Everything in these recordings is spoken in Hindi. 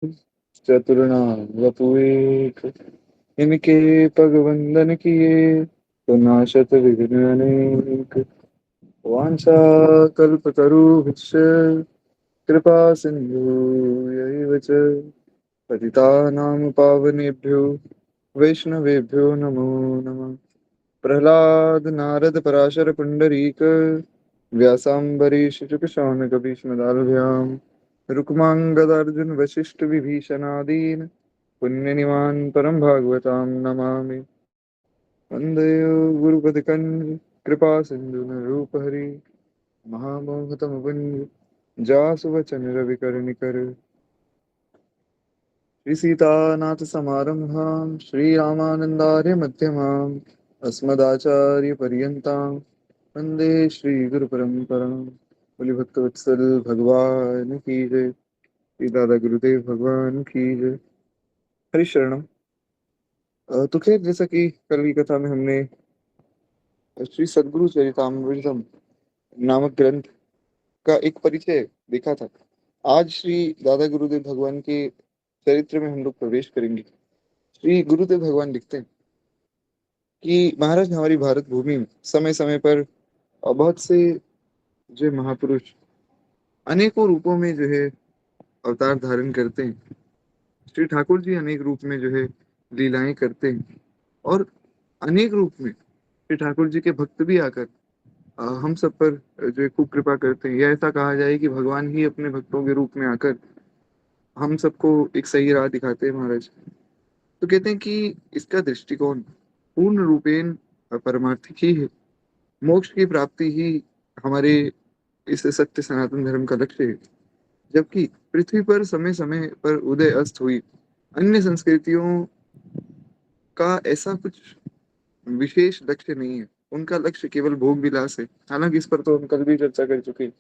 चतुर्णाम वपुएक, इनके पग वंदन किए, तो नाशत विघ्न अनेक। वांछा कल्पतरुभ्यश्च कृपा सिंधु यैव च, पतितानां पावनेभ्यो वैष्णवेभ्यो नमो नमः। प्रह्लाद नारद पराशर पुंडरीक, व्यासाम्बरीश शुक शौनक भीष्मदालभ्याम्, रुक्माङ्गदार्जुन वसिष्ठ विभीषणादीन्, पुण्यनिमान् परं भागवतां नमामि। वन्दे गुरुपदकन् कृपा सिन्धुनरूपहरि, महामोहतमवन्य जासुवचन रविकर्णिकर। श्री समारंभां श्रीरामानन्दार्य मध्यमाम्, अस्मदाचार्यपर्यन्तां वन्दे श्रीगुरुपरम्परां। बोली भक्तवत्सल भगवान की जय। श्री दादा गुरुदेव भगवान की जय। हरिशरणम। तो खैर, जैसा कि कल की कथा में हमने श्री सद्गुरु चरितामृतम नामक ग्रंथ का एक परिचय देखा था। आज श्री दादा गुरुदेव भगवान के चरित्र में हम लोग प्रवेश करेंगे। श्री गुरुदेव भगवान लिखते हैं कि महाराज, हमारी भारत भूमि में समय समय पर बहुत से जो महापुरुष अनेकों रूपों में जो है अवतार धारण करते हैं। श्री ठाकुर जी अनेक रूप में जो है लीलाएं करते हैं, और अनेक रूप में श्री ठाकुर जी के भक्त भी आकर हम सब पर जो है खूब कृपा करते हैं। या ऐसा कहा जाए कि भगवान ही अपने भक्तों के रूप में आकर हम सबको एक सही राह दिखाते हैं महाराज। तो कहते हैं कि इसका दृष्टिकोण पूर्ण रूपेण परमार्थिक ही है। मोक्ष की प्राप्ति ही हमारे इस सत्य सनातन धर्म का लक्ष्य है। जबकि पृथ्वी पर समय समय पर उदय अस्त हुई अन्य संस्कृतियों का ऐसा कुछ विशेष लक्ष्य नहीं है। उनका लक्ष्य केवल भोग विलास है। हालांकि इस पर तो हम कल भी चर्चा कर चुके हैं।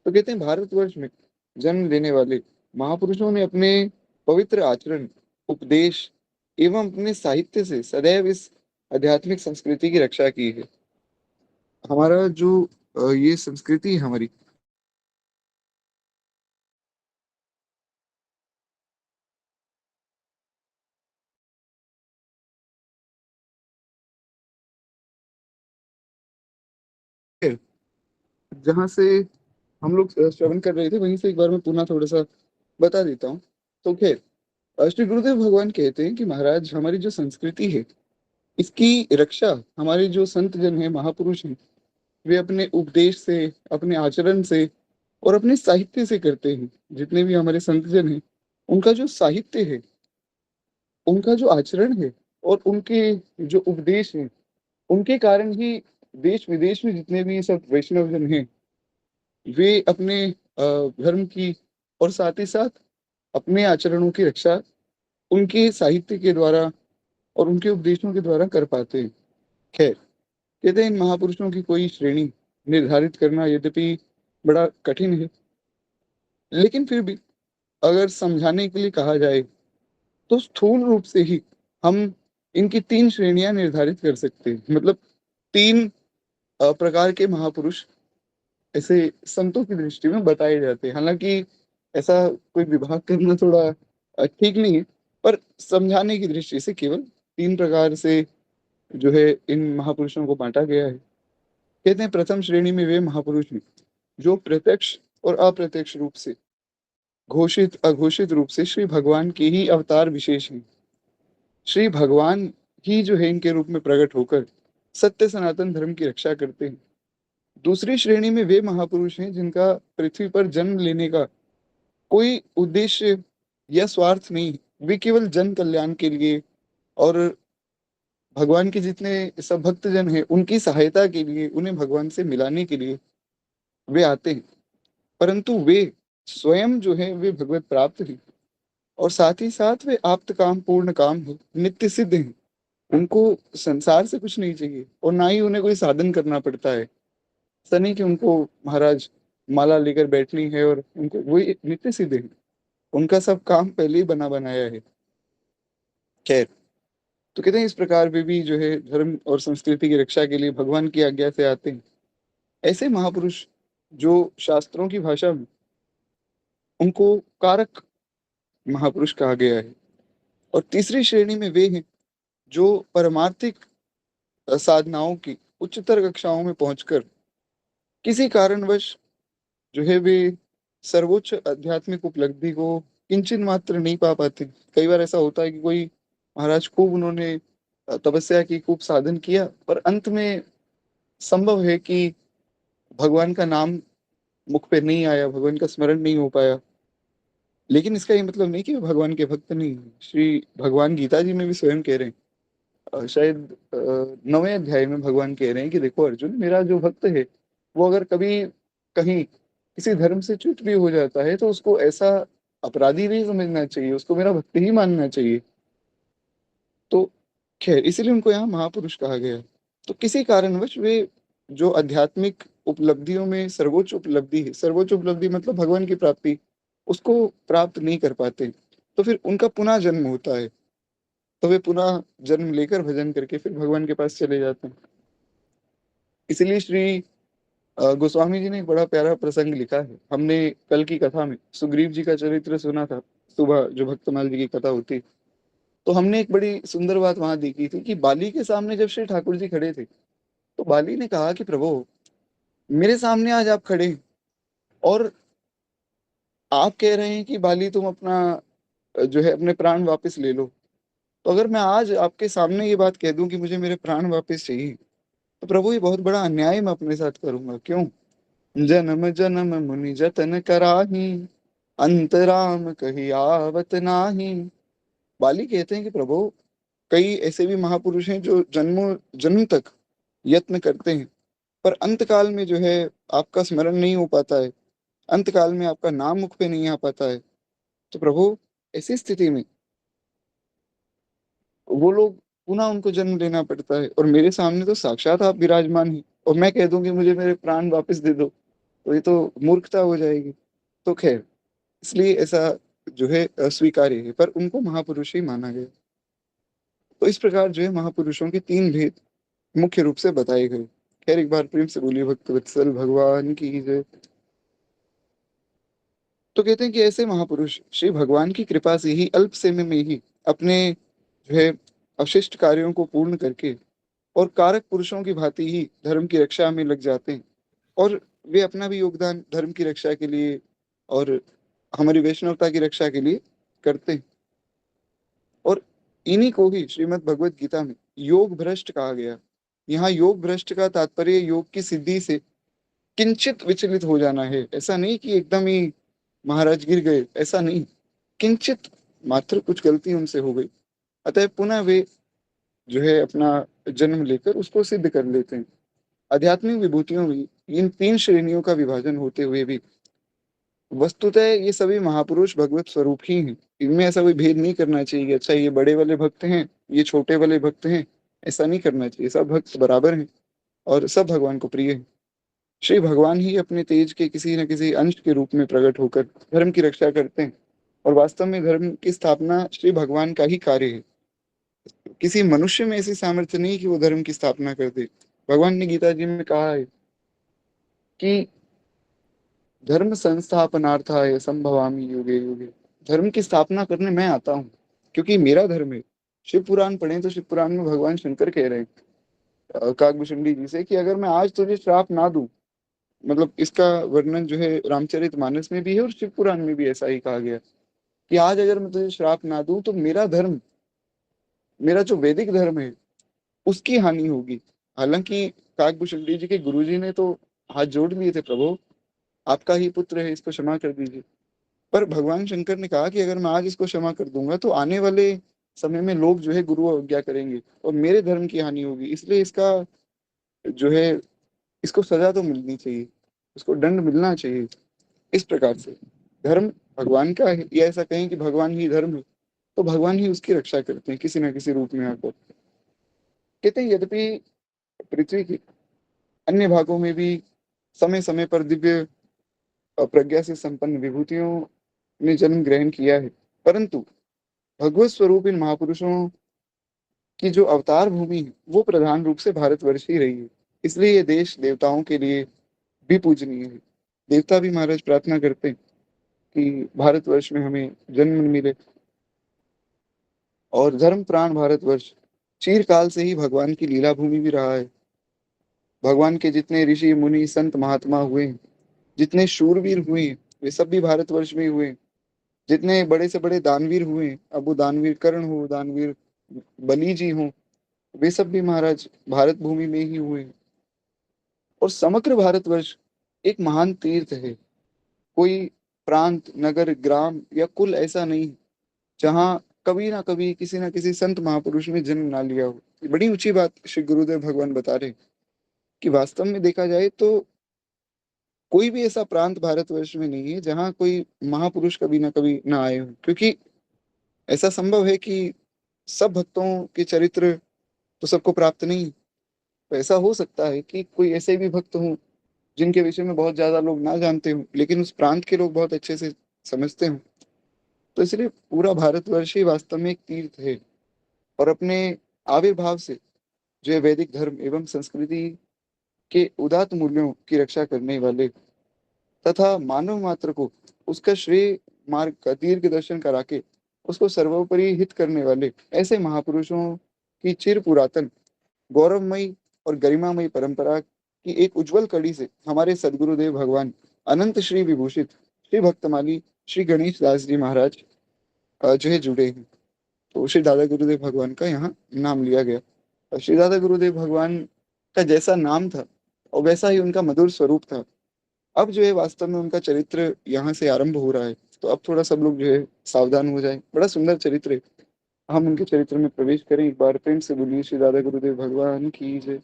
तो कहते हैं भारतवर्ष में जन्म लेने वाले महापुरुषों ने अपने पवित्र आचरण, उपदेश एवं अपने साहित्य से सदैव इस आध्यात्मिक संस्कृति की रक्षा की है। हमारा जो ये संस्कृति है हमारी, जहाँ से हम लोग श्रवण कर रहे थे वहीं से एक बार मैं पुनः थोड़ा सा बता देता हूँ। तो खैर, श्री गुरुदेव भगवान कहते हैं कि महाराज, हमारी जो संस्कृति है इसकी रक्षा हमारे जो संत जन है, महापुरुष हैं, वे अपने उपदेश से, अपने आचरण से और अपने साहित्य से करते हैं। जितने भी हमारे संत जन हैं, उनका जो साहित्य है, उनका जो आचरण है और उनके जो उपदेश हैं, उनके कारण ही देश विदेश में जितने भी सब वैष्णव जन हैं, वे अपने धर्म की और साथ ही साथ अपने आचरणों की रक्षा उनके साहित्य के द्वारा और उनके उपदेशों के द्वारा कर पाते हैं। खैर, कहते हैं इन महापुरुषों की कोई श्रेणी निर्धारित करना यद्यपि बड़ा कठिन है, लेकिन फिर भी अगर समझाने के लिए कहा जाए तो स्थूल रूप से ही हम इनकी तीन श्रेणियां निर्धारित कर सकते हैं। मतलब तीन प्रकार के महापुरुष ऐसे संतों की दृष्टि में बताए जाते हैं। हालांकि ऐसा कोई विभाग करना थोड़ा ठीक नहीं है, पर समझाने की दृष्टि से केवल तीन प्रकार से जो है इन महापुरुषों को बांटा गया है। कहते हैं प्रथम श्रेणी में वे महापुरुष हैं जो प्रत्यक्ष और अप्रत्यक्ष रूप से, घोषित अघोषित रूप से श्री भगवान के ही अवतार विशेष हैं। श्री भगवान ही जो है इनके रूप में प्रकट होकर सत्य सनातन धर्म की रक्षा करते हैं। दूसरी श्रेणी में वे महापुरुष हैं जिनका पृथ्वी पर जन्म लेने का कोई उद्देश्य या स्वार्थ नहीं। वे केवल जन कल्याण के लिए और भगवान के जितने सब भक्त जन हैं उनकी सहायता के लिए, उन्हें भगवान से मिलाने के लिए वे आते हैं। परंतु वे स्वयं जो है वे भगवत प्राप्त हैं, और साथ ही साथ वे आप्त काम पूर्ण काम है, नित्य सिद्ध हैं। उनको संसार से कुछ नहीं चाहिए और ना ही उन्हें कोई साधन करना पड़ता है। ऐसा नहीं कि उनको महाराज माला लेकर बैठनी है और उनको वही नित्य सिद्ध है। उनका सब काम पहले ही बना बनाया है। खैर, तो कहते हैं इस प्रकार वे भी जो है धर्म और संस्कृति की रक्षा के लिए भगवान की आज्ञा से आते हैं। ऐसे महापुरुष जो शास्त्रों की भाषा में उनको कारक महापुरुष कहा गया है। और तीसरी श्रेणी में वे हैं जो परमार्थिक साधनाओं की उच्चतर कक्षाओं में पहुंचकर किसी कारणवश जो है वे सर्वोच्च आध्यात्मिक उपलब्धि को किंचन मात्र नहीं पा पाते। कई बार ऐसा होता है कि कोई महाराज खूब उन्होंने तपस्या की, खूब साधन किया, पर अंत में संभव है कि भगवान का नाम मुख पे नहीं आया, भगवान का स्मरण नहीं हो पाया। लेकिन इसका ये मतलब नहीं कि वो भगवान के भक्त नहीं हैं। श्री भगवान गीता जी में भी स्वयं कह रहे हैं, शायद 9वें अध्याय में भगवान कह रहे हैं कि देखो अर्जुन, मेरा जो भक्त है वो अगर कभी कहीं किसी धर्म से च्युत भी हो जाता है तो उसको ऐसा अपराधी नहीं समझना चाहिए, उसको मेरा भक्त ही मानना चाहिए। तो खैर इसीलिए उनको यहाँ महापुरुष कहा गया है। तो किसी कारणवश वे जो आध्यात्मिक उपलब्धियों में सर्वोच्च उपलब्धि है, सर्वोच्च उपलब्धि मतलब भगवान की प्राप्ति, उसको प्राप्त नहीं कर पाते, तो फिर उनका पुनः जन्म होता है। तो वे पुनः जन्म लेकर भजन करके फिर भगवान के पास चले जाते हैं। इसलिए श्री गोस्वामी जी ने एक बड़ा प्यारा प्रसंग लिखा है। हमने कल की कथा में सुग्रीव जी का चरित्र सुना था, सुबह जो भक्तमाल जी की कथा होती, तो हमने एक बड़ी सुंदर बात वहां देखी थी कि बाली के सामने जब श्री ठाकुर जी खड़े थे तो बाली ने कहा कि प्रभु, मेरे सामने आज आप खड़े हैं और आप कह रहे हैं कि बाली तुम अपना जो है अपने प्राण वापस ले लो। तो अगर मैं आज आपके सामने ये बात कह दूं कि मुझे मेरे प्राण वापस चाहिए, तो प्रभु ये बहुत बड़ा अन्याय मैं अपने साथ करूंगा। क्यों? जन्म जन्म मुनि जतन कराही, अंतराम कही आवत नाही। बाली कहते हैं कि प्रभु, कई ऐसे भी महापुरुष हैं जो जन्मों जन्म तक यत्न करते हैं, पर अंत काल में जो है आपका स्मरण नहीं हो पाता है, अंत काल में आपका नाम मुख पे नहीं आ पाता है। तो प्रभु, ऐसी स्थिति में वो लोग पुनः उनको जन्म लेना पड़ता है, और मेरे सामने तो साक्षात आप विराजमान हैं और मैं कह दूं कि मुझे मेरे प्राण वापस दे दो, तो ये तो मूर्खता हो जाएगी। तो खैर, इसलिए ऐसा जो है अस्वीकार्य है, पर उनको महापुरुष ही माना गया। तो इस प्रकार जो है महापुरुषों के तीन भेद मुख्य रूप से बताए गए। खैर एक बार प्रेम से बोलिए भक्त वत्सल भगवान की जय। तो कहते हैं कि ऐसे महापुरुष श्री भगवान की कृपा से ही अल्प समय में ही अपने जो है अवशिष्ट कार्यों को पूर्ण करके और कारक पुरुषों की भांति ही धर्म की रक्षा में लग जाते हैं। और वे अपना भी योगदान धर्म की रक्षा के लिए और हमारी वैष्णवता की रक्षा के लिए करते हैं। और इन्हीं को ही श्रीमद् भगवत गीता में योग भ्रष्ट कहा गया। यहाँ योग भ्रष्ट का तात्पर्य योग की सिद्धि से किंचित विचलित हो जाना है। ऐसा नहीं कि एकदम ही महाराज गिर गए, ऐसा नहीं, किंचित मात्र कुछ गलती उनसे हो गई, अतः पुनः वे जो है अपना जन्म लेकर उसको सिद्ध कर लेते हैं। आध्यात्मिक विभूतियों में इन तीन श्रेणियों का विभाजन होते हुए भी वस्तुतः ये सभी महापुरुष भगवत स्वरूप ही हैं। इनमें ऐसा कोई भेद नहीं करना चाहिए कि अच्छा ये बड़े वाले भक्त हैं, ये छोटे वाले भक्त हैं। ऐसा नहीं करना चाहिए, सब भक्त बराबर हैं और सब भगवान को प्रिय हैं। श्री भगवान ही अपने तेज के किसी न किसी अंश के रूप में प्रकट होकर धर्म की रक्षा करते हैं, और वास्तव में धर्म की स्थापना श्री भगवान का ही कार्य है। किसी मनुष्य में ऐसी सामर्थ्य नहीं कि वो धर्म की स्थापना कर दे। भगवान ने गीता जी में कहा है कि धर्म संस्थापनार्थाय संभवामि युगे युगे। धर्म की स्थापना करने मैं आता हूँ, क्योंकि मेरा धर्म है। शिव पुराण पढ़े तो शिव पुराण में भगवान शंकर कह रहे हैं काकभूषणी जी से कि अगर मैं आज तुझे श्राप ना दूं, मतलब इसका वर्णन जो है रामचरित मानस में भी है और शिव पुराण में भी ऐसा ही कहा गया कि आज अगर मैं तुझे श्राप ना दूं तो मेरा धर्म, मेरा जो वैदिक धर्म है, उसकी हानि होगी। हालांकि काकभूषणी जी के गुरुजी ने तो हाथ जोड़ लिए थे, प्रभु आपका ही पुत्र है, इसको क्षमा कर दीजिए। पर भगवान शंकर ने कहा कि अगर मैं आज इसको क्षमा कर दूंगा तो आने वाले समय में लोग जो है गुरु अवज्ञा करेंगे और मेरे धर्म की हानि होगी, इसलिए इसका जो है इसको सजा तो मिलनी चाहिए, इसको दंड मिलना चाहिए। इस प्रकार से धर्म भगवान का है, या ऐसा कहें कि भगवान ही धर्म है, तो भगवान ही उसकी रक्षा करते हैं किसी न किसी रूप में आकर। कहते हैं यद्यपि पृथ्वी के अन्य भागों में भी समय समय पर दिव्य प्रज्ञा से संपन्न विभूतियों ने जन्म ग्रहण किया है, परंतु भगवत स्वरूप इन महापुरुषों की जो अवतार भूमि है वो प्रधान रूप से भारतवर्ष ही रही है। इसलिए ये देश देवताओं के लिए भी पूजनीय है। देवता भी महाराज प्रार्थना करते हैं कि भारतवर्ष में हमें जन्म मिले। और धर्म प्राण भारतवर्ष चिरकाल से ही भगवान की लीला भूमि भी रहा है। भगवान के जितने ऋषि मुनि संत महात्मा हुए, जितने शूरवीर हुए, वे सब भी भारतवर्ष में ही हुए। जितने बड़े से बड़े दानवीर हुए, अब वो दानवीर कर्ण हो, दानवीर बलि जी हो, वे सब भी महाराज भारत भूमि में ही हुए। और समग्र भारतवर्ष एक महान तीर्थ है। कोई प्रांत, नगर, ग्राम या कुल ऐसा नहीं जहाँ कभी ना कभी किसी ना किसी संत महापुरुष ने जन्म ना लिया हो। ये बड़ी ऊंची बात श्री गुरुदेव भगवान बता रहे हैं कि वास्तव में देखा जाए तो कोई भी ऐसा प्रांत भारतवर्ष में नहीं है जहाँ कोई महापुरुष कभी ना कभी ना आए हो, क्योंकि ऐसा संभव है कि सब भक्तों के चरित्र तो सबको प्राप्त नहीं। तो ऐसा हो सकता है कि कोई ऐसे भी भक्त हों जिनके विषय में बहुत ज्यादा लोग ना जानते हों, लेकिन उस प्रांत के लोग बहुत अच्छे से समझते हों। तो इसलिए पूरा भारतवर्ष ही वास्तव में एक तीर्थ है। और अपने आविर्भाव से जो है वैदिक धर्म एवं संस्कृति के उदात्त मूल्यों की रक्षा करने वाले तथा मानव मात्र को उसका श्रेय मार्ग का दीर्घ दर्शन करा के उसको सर्वोपरि हित करने वाले ऐसे महापुरुषों की चिर पुरातन गौरवमयी और गरिमामयी परंपरा की एक उज्जवल कड़ी से हमारे सदगुरुदेव भगवान अनंत श्री विभूषित श्री भक्तमाली श्री गणेश दास जी महाराज जो है जुड़े हैं। तो श्री दादा गुरुदेव भगवान का यहाँ नाम लिया गया। और श्री दादा गुरुदेव भगवान का जैसा नाम था और वैसा ही उनका मधुर स्वरूप था, अब जो है वास्तव में उनका चरित्र यहाँ से आरंभ हो रहा है। तो अब थोड़ा सब लोग जो है सावधान हो जाए। बड़ा सुंदर चरित्र है। हम उनके चरित्र में प्रवेश करें, एक बार प्रेम से बोलिए श्री दादा गुरुदेव भगवान की जय।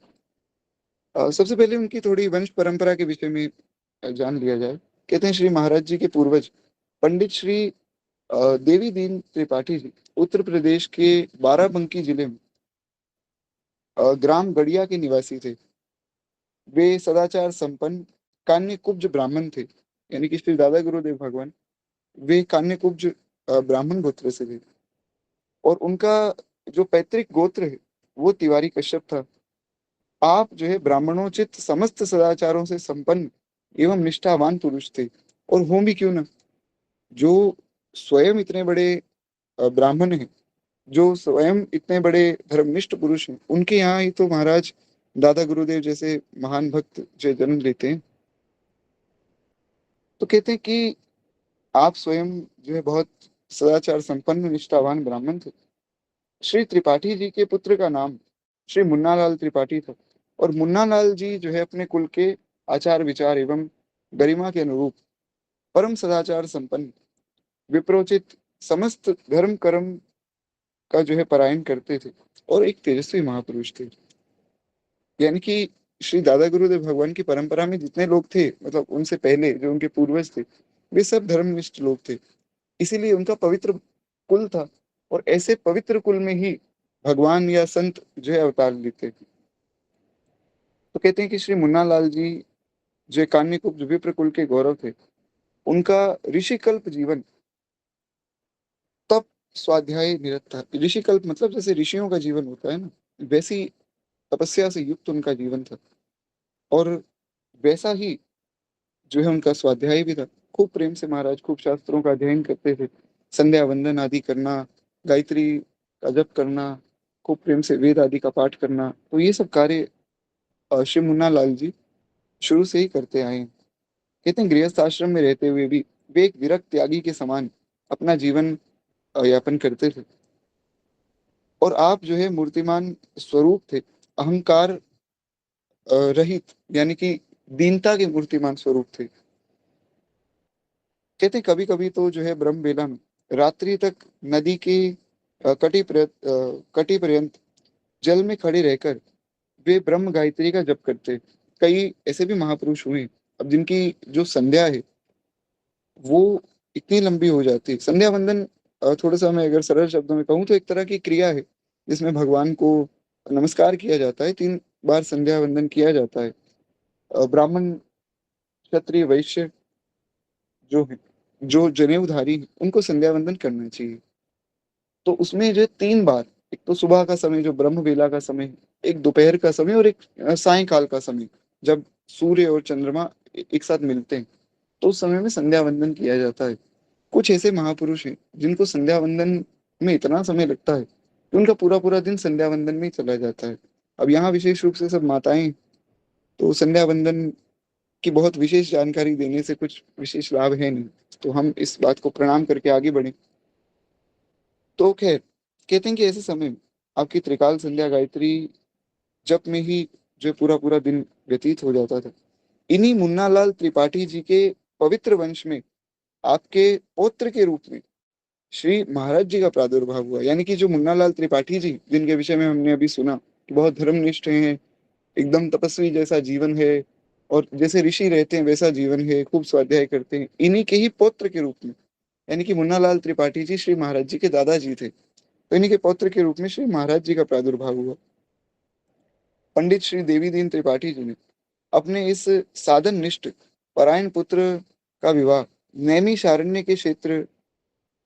सबसे पहले उनकी थोड़ी वंश परंपरा के विषय में जान लिया जाए। कहते हैं श्री महाराज जी के पूर्वज पंडित श्री देवी दीन त्रिपाठी जी उत्तर प्रदेश के बाराबंकी जिले में ग्राम गड़िया के निवासी थे। वे सदाचार संपन्न कान्य कुब्ज ब्राह्मण थे। यानी कि श्री दादा गुरुदेव भगवान वे कान्य कुब्ज ब्राह्मण गोत्र से थे। और उनका जो पैतृक गोत्र है वो तिवारी कश्यप था। आप जो है ब्राह्मणोचित समस्त सदाचारों से संपन्न एवं निष्ठावान पुरुष थे। और हों भी क्यों ना, जो स्वयं इतने बड़े ब्राह्मण हैं, जो स्वयं इतने बड़े धर्मनिष्ठ पुरुष हैं, उनके यहाँ ही तो महाराज दादा गुरुदेव जैसे महान भक्त जो जन्म लेते हैं। तो कहते हैं कि आप स्वयं जो है बहुत सदाचार संपन्न निष्ठावान ब्राह्मण थे। श्री त्रिपाठी जी के पुत्र का नाम श्री मुन्नालाल त्रिपाठी था। और मुन्नालाल जी जो है अपने कुल के आचार विचार एवं गरिमा के अनुरूप परम सदाचार संपन्न विप्रोचित समस्त धर्म कर्म का जो है परायण करते थे और एक तेजस्वी महापुरुष थे। यानी कि श्री दादा गुरुदेव भगवान की परंपरा में जितने लोग थे, मतलब उनसे पहले जो उनके पूर्वज थे, वे सब धर्मनिष्ठ लोग थे। इसीलिए उनका पवित्र कुल था। और ऐसे पवित्र कुल में ही भगवान या संत जो है अवतार लेते। तो कहते हैं कि श्री मुन्ना लाल जी जो कान्यकुब्ज विप्र कुल के गौरव थे, उनका ऋषिकल्प जीवन तप स्वाध्याय निरत था। ऋषिकल्प मतलब जैसे ऋषियों का जीवन होता है ना, वैसी तपस्या से युक्त उनका जीवन था। और वैसा ही जो है उनका स्वाध्याय भी था। खूब प्रेम से महाराज खूब शास्त्रों का अध्ययन करते थे। संध्या वंदन आदि करना, गायत्री का जप करना, खूब प्रेम से वेद आदि का पाठ करना, तो ये सब कार्य श्री मुन्ना लाल जी शुरू से ही करते आए हैं। कहते हैं गृहस्थ आश्रम में रहते हुए भी वे एक विरक्त त्यागी के समान अपना जीवन यापन करते थे। और आप जो है मूर्तिमान स्वरूप थे, अहंकार रहित, यानी कि दीनता के मूर्तिमान स्वरूप थे। कहते हैं कभी कभी तो जो है ब्रह्म बेला में रात्रि तक नदी के कटी पर्यंत जल में खड़े रहकर वे ब्रह्म गायत्री का जप करते। कई ऐसे भी महापुरुष हुए अब जिनकी जो संध्या है वो इतनी लंबी हो जाती है। संध्या वंदन थोड़ा सा मैं अगर सरल शब्दों में कहूँ तो एक तरह की क्रिया है जिसमें भगवान को नमस्कार किया जाता है। 3 बार संध्या वंदन किया जाता है। ब्राह्मण, क्षत्रिय, वैश्य जो है, जो जनेऊधारी हैं, उनको संध्या वंदन करना चाहिए। तो उसमें जो है 3 बार, एक तो सुबह का समय जो ब्रह्म वेला का समय है, एक दोपहर का समय और एक सायंकाल का समय, जब सूर्य और चंद्रमा एक साथ मिलते हैं, तो उस समय में संध्या वंदन किया जाता है। कुछ ऐसे महापुरुष हैं जिनको संध्या वंदन में इतना समय लगता है कि उनका पूरा पूरा दिन संध्या वंदन में ही चला जाता है। अब यहाँ विशेष रूप से सब माताएं तो संध्या वंदन की बहुत विशेष जानकारी देने से कुछ विशेष लाभ है नहीं, तो हम इस बात को प्रणाम करके आगे बढ़े। तो खैर, कहते हैं कि ऐसे समय में आपकी त्रिकाल संध्या गायत्री जप में ही जो पूरा पूरा दिन व्यतीत हो जाता था। इन्हीं मुन्नालाल त्रिपाठी जी के पवित्र वंश में आपके पौत्र के रूप में श्री महाराज जी का प्रादुर्भाव हुआ। यानी कि जो मुन्नालाल त्रिपाठी जी जिनके विषय में हमने अभी सुना कि बहुत धर्मनिष्ठ हैं, एकदम तपस्वी जैसा जीवन है और जैसे ऋषि रहते हैं वैसा जीवन है, खूब स्वाध्याय करते हैं, इन्हीं के ही पौत्र के रूप में, यानी कि मुन्नालाल त्रिपाठी जी श्री महाराज जी के दादाजी थे, तो इन्हीं के पौत्र के रूप में श्री महाराज जी का प्रादुर्भाव हुआ। पंडित श्री देवी दीन त्रिपाठी जी ने अपने इस साधन निष्ठ परायण पुत्र का विवाह नैमिषारण्य के क्षेत्र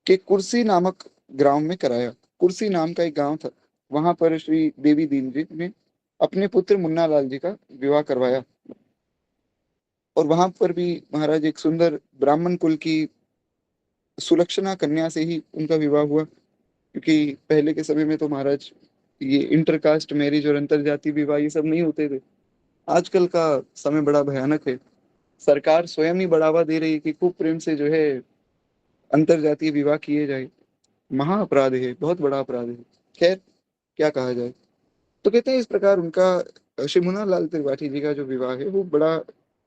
के कुर्सी नामक ग्राम में कराया। कुर्सी नाम का एक गांव था, वहां पर श्री देवी दीन जी ने अपने पुत्र मुन्ना लाल जी का विवाह करवाया। और वहां पर भी महाराज एक सुंदर ब्राह्मण कुल की सुलक्षणा कन्या से ही उनका विवाह हुआ, क्योंकि पहले के समय में तो महाराज ये इंटरकास्ट मैरिज और अंतर जाति विवाह ये सब नहीं होते थे। आजकल का समय बड़ा भयानक है, सरकार स्वयं ही बढ़ावा दे रही है कि खूब प्रेम से जो है अंतर जातीय विवाह किए जाए। महा अपराध है, बहुत बड़ा अपराध है। खैर, क्या कहा जाए। तो कहते हैं इस प्रकार उनका श्री मुन्ना लाल त्रिपाठी जी का जो विवाह है वो बड़ा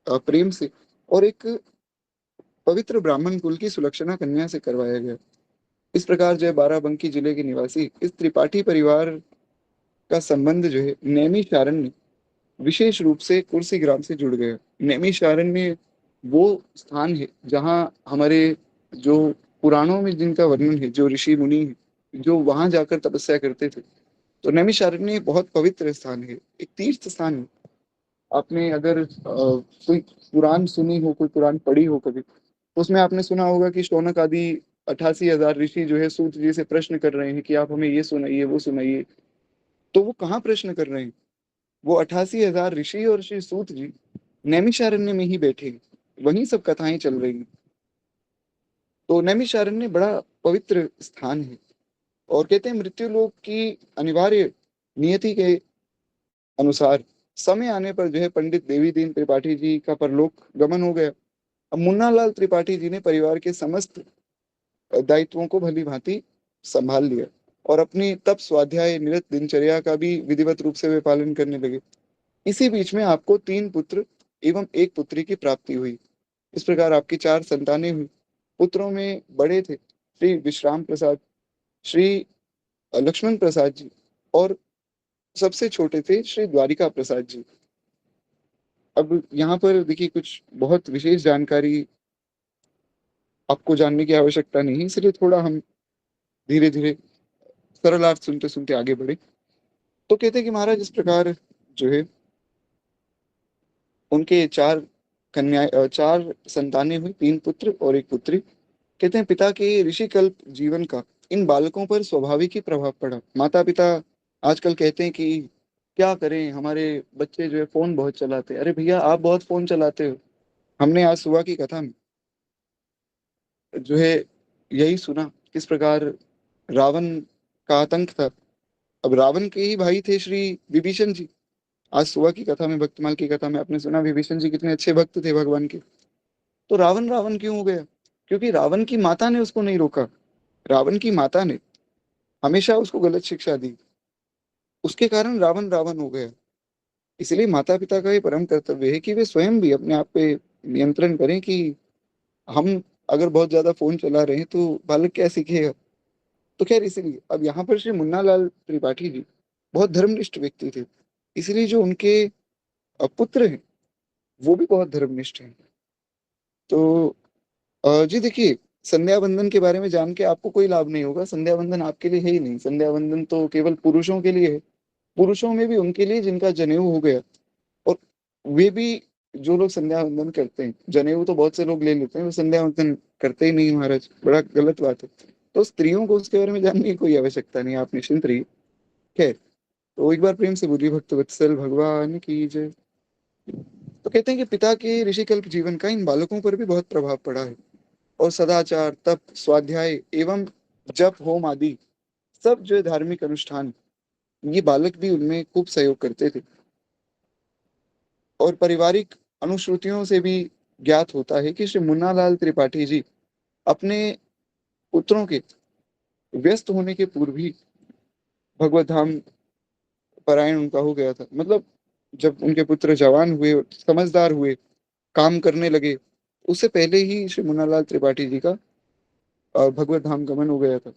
प्रेम से और एक पवित्र ब्राह्मण कुल की सुलक्षणा कन्या से करवाया गया। इस प्रकार जो है बाराबंकी जिले के निवासी इस त्रिपाठी परिवार का संबंध जो है नैमिषारण्य विशेष रूप से कुर्सी ग्राम से जुड़ गया। नैमिषारण्य वो स्थान है जहाँ हमारे जो पुराणों में जिनका वर्णन है, जो ऋषि मुनि है जो वहां जाकर तपस्या करते थे, तो नैमिषारण्य बहुत पवित्र स्थान है, एक तीर्थ स्थान है। आपने अगर कोई पुराण सुनी हो, कोई पुराण पढ़ी हो कभी, तो उसमें आपने सुना होगा कि शौनक आदि 88,000 ऋषि जो है सूत जी से प्रश्न कर रहे हैं कि आप हमें ये सुनाइए वो सुनाइए। तो वो कहाँ प्रश्न कर रहे हैं? वो 88,000 ऋषि और श्री सूत जी नैमिषारण्य में ही बैठे हैं, वहीं सब कथाएं चल रही हैं। तो नैमिषारण्य बड़ा पवित्र स्थान है। और कहते हैं मृत्यु लोक की अनिवार्य नियति के अनुसार समय आने पर जो है पंडित देवी दीन त्रिपाठी जी का परलोक गमन हो गया। अब मुन्ना लाल त्रिपाठी जी ने परिवार के समस्त दायित्वों को भली भांति संभाल लिया और अपनी तप स्वाध्याय निरत दिनचर्या का भी विधिवत रूप से वे पालन करने लगे। इसी बीच में आपको 3 पुत्र एवं एक पुत्री की प्राप्ति हुई। इस प्रकार आपकी 4 संतानें हुई। पुत्रों में बड़े थे श्री विश्राम प्रसाद, श्री लक्ष्मण प्रसाद जी, और सबसे छोटे थे श्री द्वारिका प्रसाद जी। अब यहाँ पर देखिए कुछ बहुत विशेष जानकारी आपको जानने की आवश्यकता नहीं है, इसलिए थोड़ा हम धीरे धीरे सरल अर्थ सुनते सुनते आगे बढ़े। तो कहते हैं कि महाराज इस प्रकार जो है उनके 4 संतानें हुई, 3 पुत्र और एक पुत्री। कहते हैं पिता के ऋषिकल्प जीवन का इन बालकों पर स्वाभाविक ही प्रभाव पड़ा। माता पिता आजकल कहते हैं कि क्या करें, हमारे बच्चे जो है फोन बहुत चलाते हैं। अरे भैया, आप बहुत फोन चलाते हो। हमने आज सुबह की कथा में जो है यही सुना किस प्रकार रावण का आतंक था। अब रावण के ही भाई थे श्री विभीषण जी। आज सुबह की कथा में, भक्तमाल की कथा में आपने सुना विभीषण जी कितने अच्छे भक्त थे भगवान के। तो रावण रावण क्यों हो गया? क्योंकि रावण की माता ने उसको नहीं रोका। रावण की माता ने हमेशा उसको गलत शिक्षा दी, उसके कारण रावण रावण हो गया। इसलिए माता पिता का ये परम कर्तव्य है कि वे स्वयं भी अपने आप पे नियंत्रण करें कि हम अगर बहुत ज्यादा फोन चला रहे हैं तो बालक क्या सीखेगा। तो खैर, इसीलिए अब यहाँ पर श्री मुन्ना लाल त्रिपाठी जी बहुत धर्मनिष्ठ व्यक्ति थे, इसलिए जो उनके पुत्र हैं वो भी बहुत धर्मनिष्ठ हैं। तो जी देखिए, संध्या बंदन के बारे में जान के आपको कोई लाभ नहीं होगा। संध्या बंदन आपके लिए है ही नहीं, संध्या बंदन तो केवल पुरुषों के लिए है। पुरुषों में भी उनके लिए जिनका जनेऊ हो गया, और वे भी जो लोग संध्या बंदन करते हैं, जनेऊ तो बहुत से लोग ले लेते हैं, वो संध्या बंदन करते ही नहीं महाराज, बड़ा गलत बात है। तो स्त्रियों को उसके बारे में जानने की कोई आवश्यकता नहीं, आप निश्चिंत रहिए। खैर, तो एक बार प्रेम से बोलिए भक्त वत्सल भगवान की जय। तो कहते हैं कि पिता के ऋषिकल्प जीवन का इन बालकों पर भी बहुत प्रभाव पड़ा है। और सदाचार, तप, स्वाध्याय एवं जप, होम आदि सब जो धार्मिक अनुष्ठान, ये बालक भी उनमें खूब सहयोग करते थे। और पारिवारिक अनुश्रुतियों से भी ज्ञात होता है कि श्री मुन्नालाल त्रिपाठी जी अपने पुत्रों के व्यस्त होने के पूर्व ही भगवत धाम परायण उनका हो गया था। मतलब जब उनके पुत्र जवान हुए, समझदार हुए, काम करने लगे, उससे पहले ही श्री मुन्नालाल त्रिपाठी जी का भगवत धाम गमन हो गया था।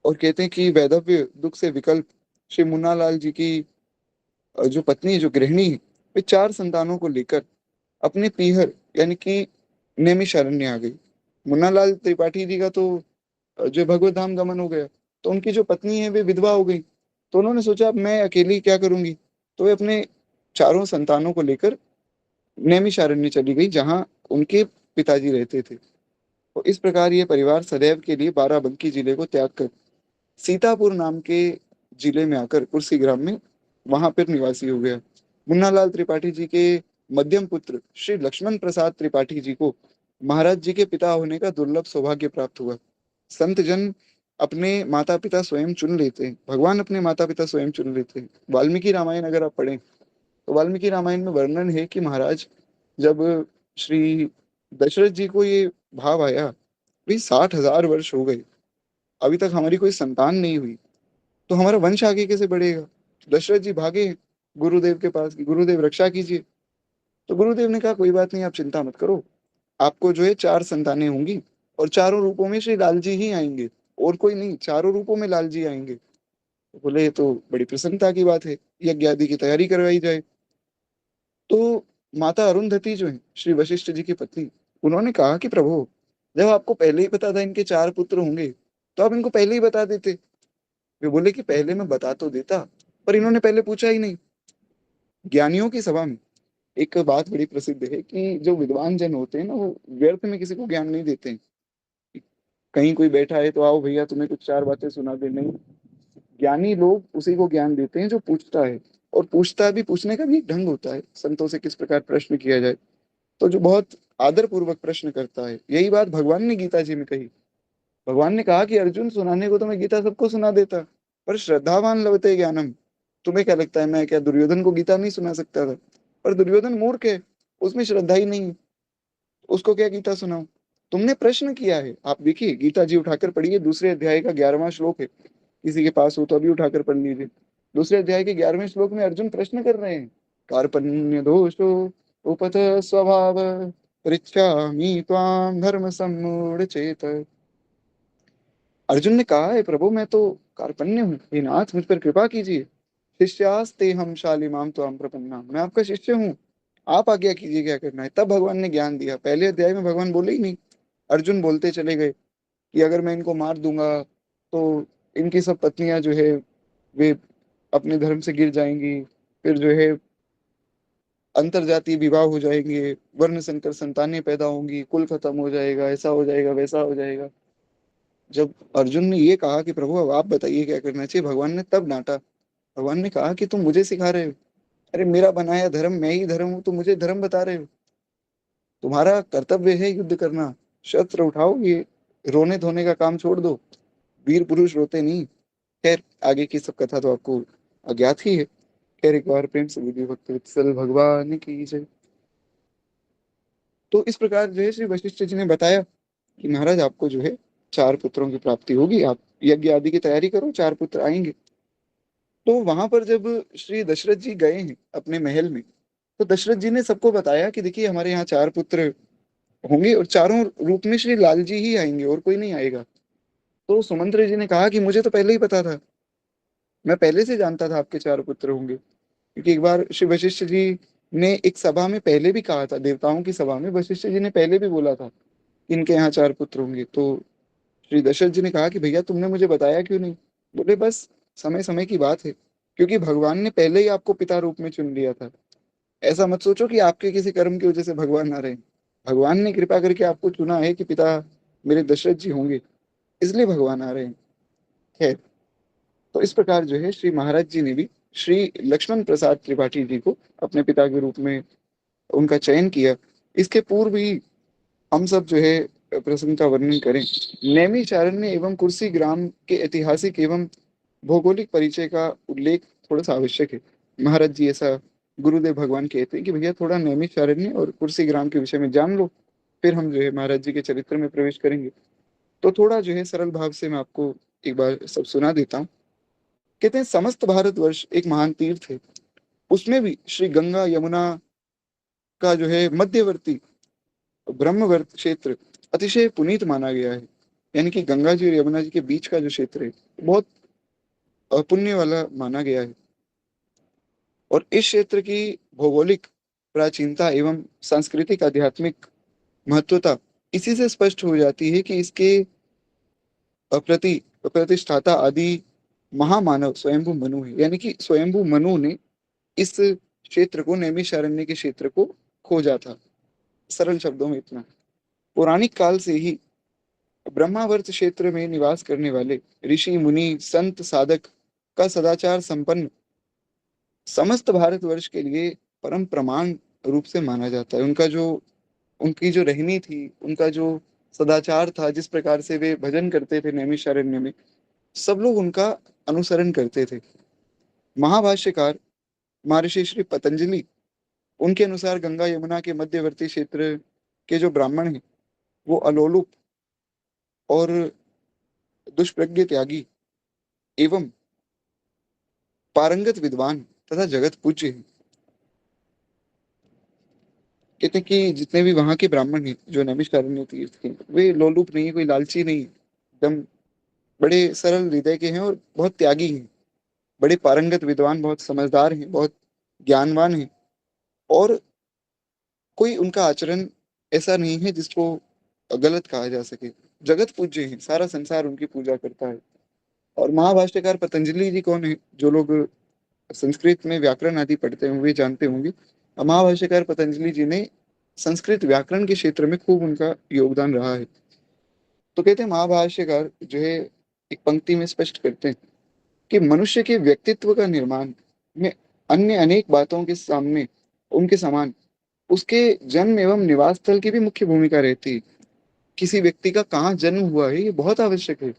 और कहते हैं कि वैधव्य दुख से विकल्प श्री मुन्नालाल जी की जो पत्नी, जो गृहिणी है, वे चार संतानों को लेकर अपने पीहर यानी कि नैमिषारण्य आ गई। मुन्नालाल त्रिपाठी जी का तो जो भगवत धाम गमन हो गया, तो उनकी जो पत्नी है वे विधवा हो गई। तो उन्होंने सोचा अब मैं अकेली क्या करूंगी, तो वे अपने चारों संतानों को लेकर नैमिषारण्य चली गई, जहाँ उनके पिताजी रहते थे। तो इस प्रकार ये परिवार सदैव के लिए बाराबंकी जिले को त्याग कर सीतापुर नाम के जिले में आकर कुर्सी ग्राम में वहां पर निवासी हो गया। मुन्नालाल त्रिपाठी जी के मध्यम पुत्र श्री लक्ष्मण प्रसाद त्रिपाठी जी को महाराज जी के पिता होने का दुर्लभ सौभाग्य प्राप्त हुआ। संत जन अपने माता पिता स्वयं चुन लेते हैं, भगवान अपने माता पिता स्वयं चुन लेते हैं। वाल्मीकि रामायण अगर आप पढ़ें, तो वाल्मीकि रामायण में वर्णन है कि महाराज जब श्री दशरथ जी को ये भाव आया, भाई 60,000 वर्ष हो गए, अभी तक हमारी कोई संतान नहीं हुई, तो हमारा वंश आगे कैसे बढ़ेगा। दशरथ जी भागे गुरुदेव के पास कि गुरुदेव रक्षा कीजिए। तो गुरुदेव ने कहा कोई बात नहीं, आप चिंता मत करो, आपको जो है चार संतानें होंगी, और चारों रूपों में श्री लाल जी ही आएंगे, और कोई नहीं, चारों रूपों में लाल जी आएंगे। तो बोले ये तो बड़ी प्रसन्नता की बात है, यज्ञ आदि की तैयारी करवाई जाए। तो माता अरुंधति जो है श्री वशिष्ठ जी की पत्नी, उन्होंने कहा कि प्रभु, जब आपको पहले ही पता था इनके चार पुत्र होंगे, तो आप इनको पहले ही बता देते। वे बोले कि पहले मैं बता तो देता, पर इन्होंने पहले पूछा ही नहीं। ज्ञानियों की सभा में एक बात बड़ी प्रसिद्ध है कि जो विद्वान जन होते हैं ना, वो व्यर्थ में किसी को ज्ञान नहीं देते हैं। कहीं कोई बैठा है तो आओ भैया तुम्हें कुछ चार बातें सुना दे, नहीं। ज्ञानी लोग उसी को ज्ञान देते हैं जो पूछता है, और पूछता भी, पूछने का भी एक ढंग होता है, संतों से किस प्रकार प्रश्न किया जाए। तो जो बहुत आदर पूर्वक प्रश्न करता है, यही बात भगवान ने गीता जी में कही। भगवान ने कहा कि अर्जुन, सुनाने को तो मैं गीता सबको सुना देता, पर श्रद्धावान लभते ज्ञानम। तुम्हें क्या लगता है मैं क्या दुर्योधन को गीता नहीं सुना सकता था? पर दुर्योधन मूर्ख है, उसमें श्रद्धा ही नहीं है, उसको क्या गीता सुनाऊं? तुमने प्रश्न किया है, आप देखिए गीता जी उठाकर पढ़िए, दूसरे अध्याय का 11वां श्लोक है, किसी के पास हो तो अभी उठाकर पढ़ लीजिए। दूसरे अध्याय के 11वें श्लोक में अर्जुन प्रश्न कर रहे हैं, कार्पण्य दोषो उपत स्वभाव पृच्छामि त्वाम धर्म सम्मूढ़ चेत। अर्जुन ने कहा है प्रभु, मैं तो कार्पण्य हूँ, हे नाथ मुझ पर कृपा कीजिए। शिष्यास्ते हम शालिमाम त्वाम प्रपन्ना, मैं आपका शिष्य हूँ, आप आज्ञा कीजिए क्या करना है। तब भगवान ने ज्ञान दिया। पहले अध्याय में भगवान बोले ही नहीं, अर्जुन बोलते चले गए कि अगर मैं इनको मार दूंगा तो इनकी सब पत्नियां जो है वे अपने धर्म से गिर जाएंगी, फिर जो है अंतरजातीय विवाह हो जाएंगे, वर्ण संकर संतानें पैदा होंगी, कुल खत्म हो जाएगा, ऐसा हो जाएगा, वैसा हो जाएगा। जब अर्जुन ने ये कहा कि प्रभु अब आप बताइए क्या करना चाहिए, भगवान ने तब डांटा। भगवान ने कहा कि तुम मुझे सिखा रहे हो, अरे मेरा बनाया धर्म, मैं ही धर्म हूँ, तुम मुझे धर्म बता रहे हो? तुम्हारा कर्तव्य है युद्ध करना, शस्त्र उठाओ, ये रोने धोने का काम छोड़ दो, वीर पुरुष रोते नहीं। खैर आगे की सब कथा तो आपको अज्ञात ही है। खैर एक बार प्रेम से विधि भक्त वत्सल भगवान की जय। तो इस प्रकार जो है श्री वशिष्ठ जी ने बताया कि महाराज आपको जो है चार पुत्रों की प्राप्ति होगी, आप यज्ञ आदि की तैयारी करो, चार पुत्र आएंगे। तो वहां पर जब श्री दशरथ जी गए हैं अपने महल में, तो दशरथ जी ने सबको बताया कि देखिए हमारे यहाँ चार पुत्र होंगे, और चारों रूप में श्री लाल जी ही आएंगे, और कोई नहीं आएगा। तो सुमंत्र जी ने कहा कि मुझे तो पहले ही पता था, मैं पहले से जानता था आपके चार पुत्र होंगे, क्योंकि एक बार श्री वशिष्ठ जी ने एक सभा में पहले भी कहा था, देवताओं की सभा में वशिष्ठ जी ने पहले भी बोला था कि इनके यहाँ चार पुत्र होंगे। तो श्री दशरथ जी ने कहा कि भैया तुमने मुझे बताया क्यों नहीं? बोले बस समय समय की बात है, क्योंकि भगवान ने पहले ही आपको पिता रूप में चुन लिया था। ऐसा मत सोचो कि आपके किसी कर्म की वजह से भगवान आ रहे हैं। भगवान ने कृपा करके आपको चुना है कि पिता मेरे दशरथ जी होंगे, इसलिए भगवान आ रहे हैं। खैर, तो इस प्रकार जो है श्री महाराज जी ने भी श्री लक्ष्मण प्रसाद त्रिपाठी जी को अपने पिता के रूप में उनका चयन किया। इसके पूर्व ही हम सब जो है प्रसंग का वर्णन करें। नैमिषारण्य एवं कुर्सी ग्राम के ऐतिहासिक एवं भौगोलिक परिचय का उल्लेख थोड़ा सा आवश्यक है। महाराज जी ऐसा गुरुदेव भगवान कहते हैं कि भैया थोड़ा नैमिषारण्य और कुर्सी ग्राम के विषय में जान लो, फिर हम जो है महाराज जी के चरित्र में प्रवेश करेंगे। तो थोड़ा जो है सरल भाव से मैं आपको एक बार सब सुना देता हूँ। कहते हैं समस्त भारतवर्ष एक महान तीर्थ है, उसमें भी श्री गंगा यमुना का जो है मध्यवर्ती ब्रह्मवर्त क्षेत्र अतिशय पुनीत माना गया है। यानी कि गंगा जी और यमुना जी के बीच का जो क्षेत्र है बहुत पुण्य वाला माना गया है। और इस क्षेत्र की भौगोलिक प्राचीनता एवं सांस्कृतिक आध्यात्मिक महत्वता इसी से स्पष्ट हो जाती है कि इसके प्रतिष्ठाता आदि महामानव स्वयंभू मनु है। यानी कि स्वयंभू मनु ने इस क्षेत्र को, नैमिषारण्य के क्षेत्र को खोजा था। सरल शब्दों में इतना। पौराणिक काल से ही ब्रह्मावर्त क्षेत्र में निवास करने वाले ऋषि मुनि संत साधक का सदाचार संपन्न समस्त भारतवर्ष के लिए परम प्रमाण रूप से माना जाता है। उनका जो, उनकी जो रहनी थी, उनका जो सदाचार था, जिस प्रकार से वे भजन करते थे नैमिषारण्य में, सब लोग उनका अनुसरण करते थे। महाभाष्यकार महर्षि श्री पतंजलि, उनके अनुसार गंगा यमुना के मध्यवर्ती क्षेत्र के जो ब्राह्मण हैं वो अलोलुप और दुष्प्रज्ञ त्यागी एवं पारंगत विद्वान तथा जगत पूज्य हैं। कहते हैं कि जितने भी वहां के ब्राह्मण हैं जो नैमिषारण्य तीर्थ के, वे लोलुप नहीं है, कोई लालची नहीं है, एकदम बड़े सरल हृदय के हैं और बहुत त्यागी हैं, बड़े पारंगत विद्वान, बहुत समझदार हैं, बहुत ज्ञानवान हैं। और कोई उनका आचरण ऐसा नहीं है जिसको गलत कहा जा सके। जगत पूज्य हैं, सारा संसार उनकी पूजा करता है। और महाभाष्यकार पतंजलि जी कौन है? जो लोग संस्कृत में व्याकरण आदि पढ़ते हैं वे जानते होंगे। महाभाष्यकार पतंजलि जी ने संस्कृत व्याकरण के क्षेत्र में खूब उनका योगदान रहा है। तो कहते हैं महाभाष्यकार जो है एक पंक्ति में स्पष्ट करते हैं कि मनुष्य के व्यक्तित्व का निर्माण में अन्य अनेक बातों के सामने उनके समान उसके जन्म एवं निवास स्थल की भी मुख्य भूमिका रहती है। किसी व्यक्ति का कहाँ जन्म हुआ है ये बहुत आवश्यक है,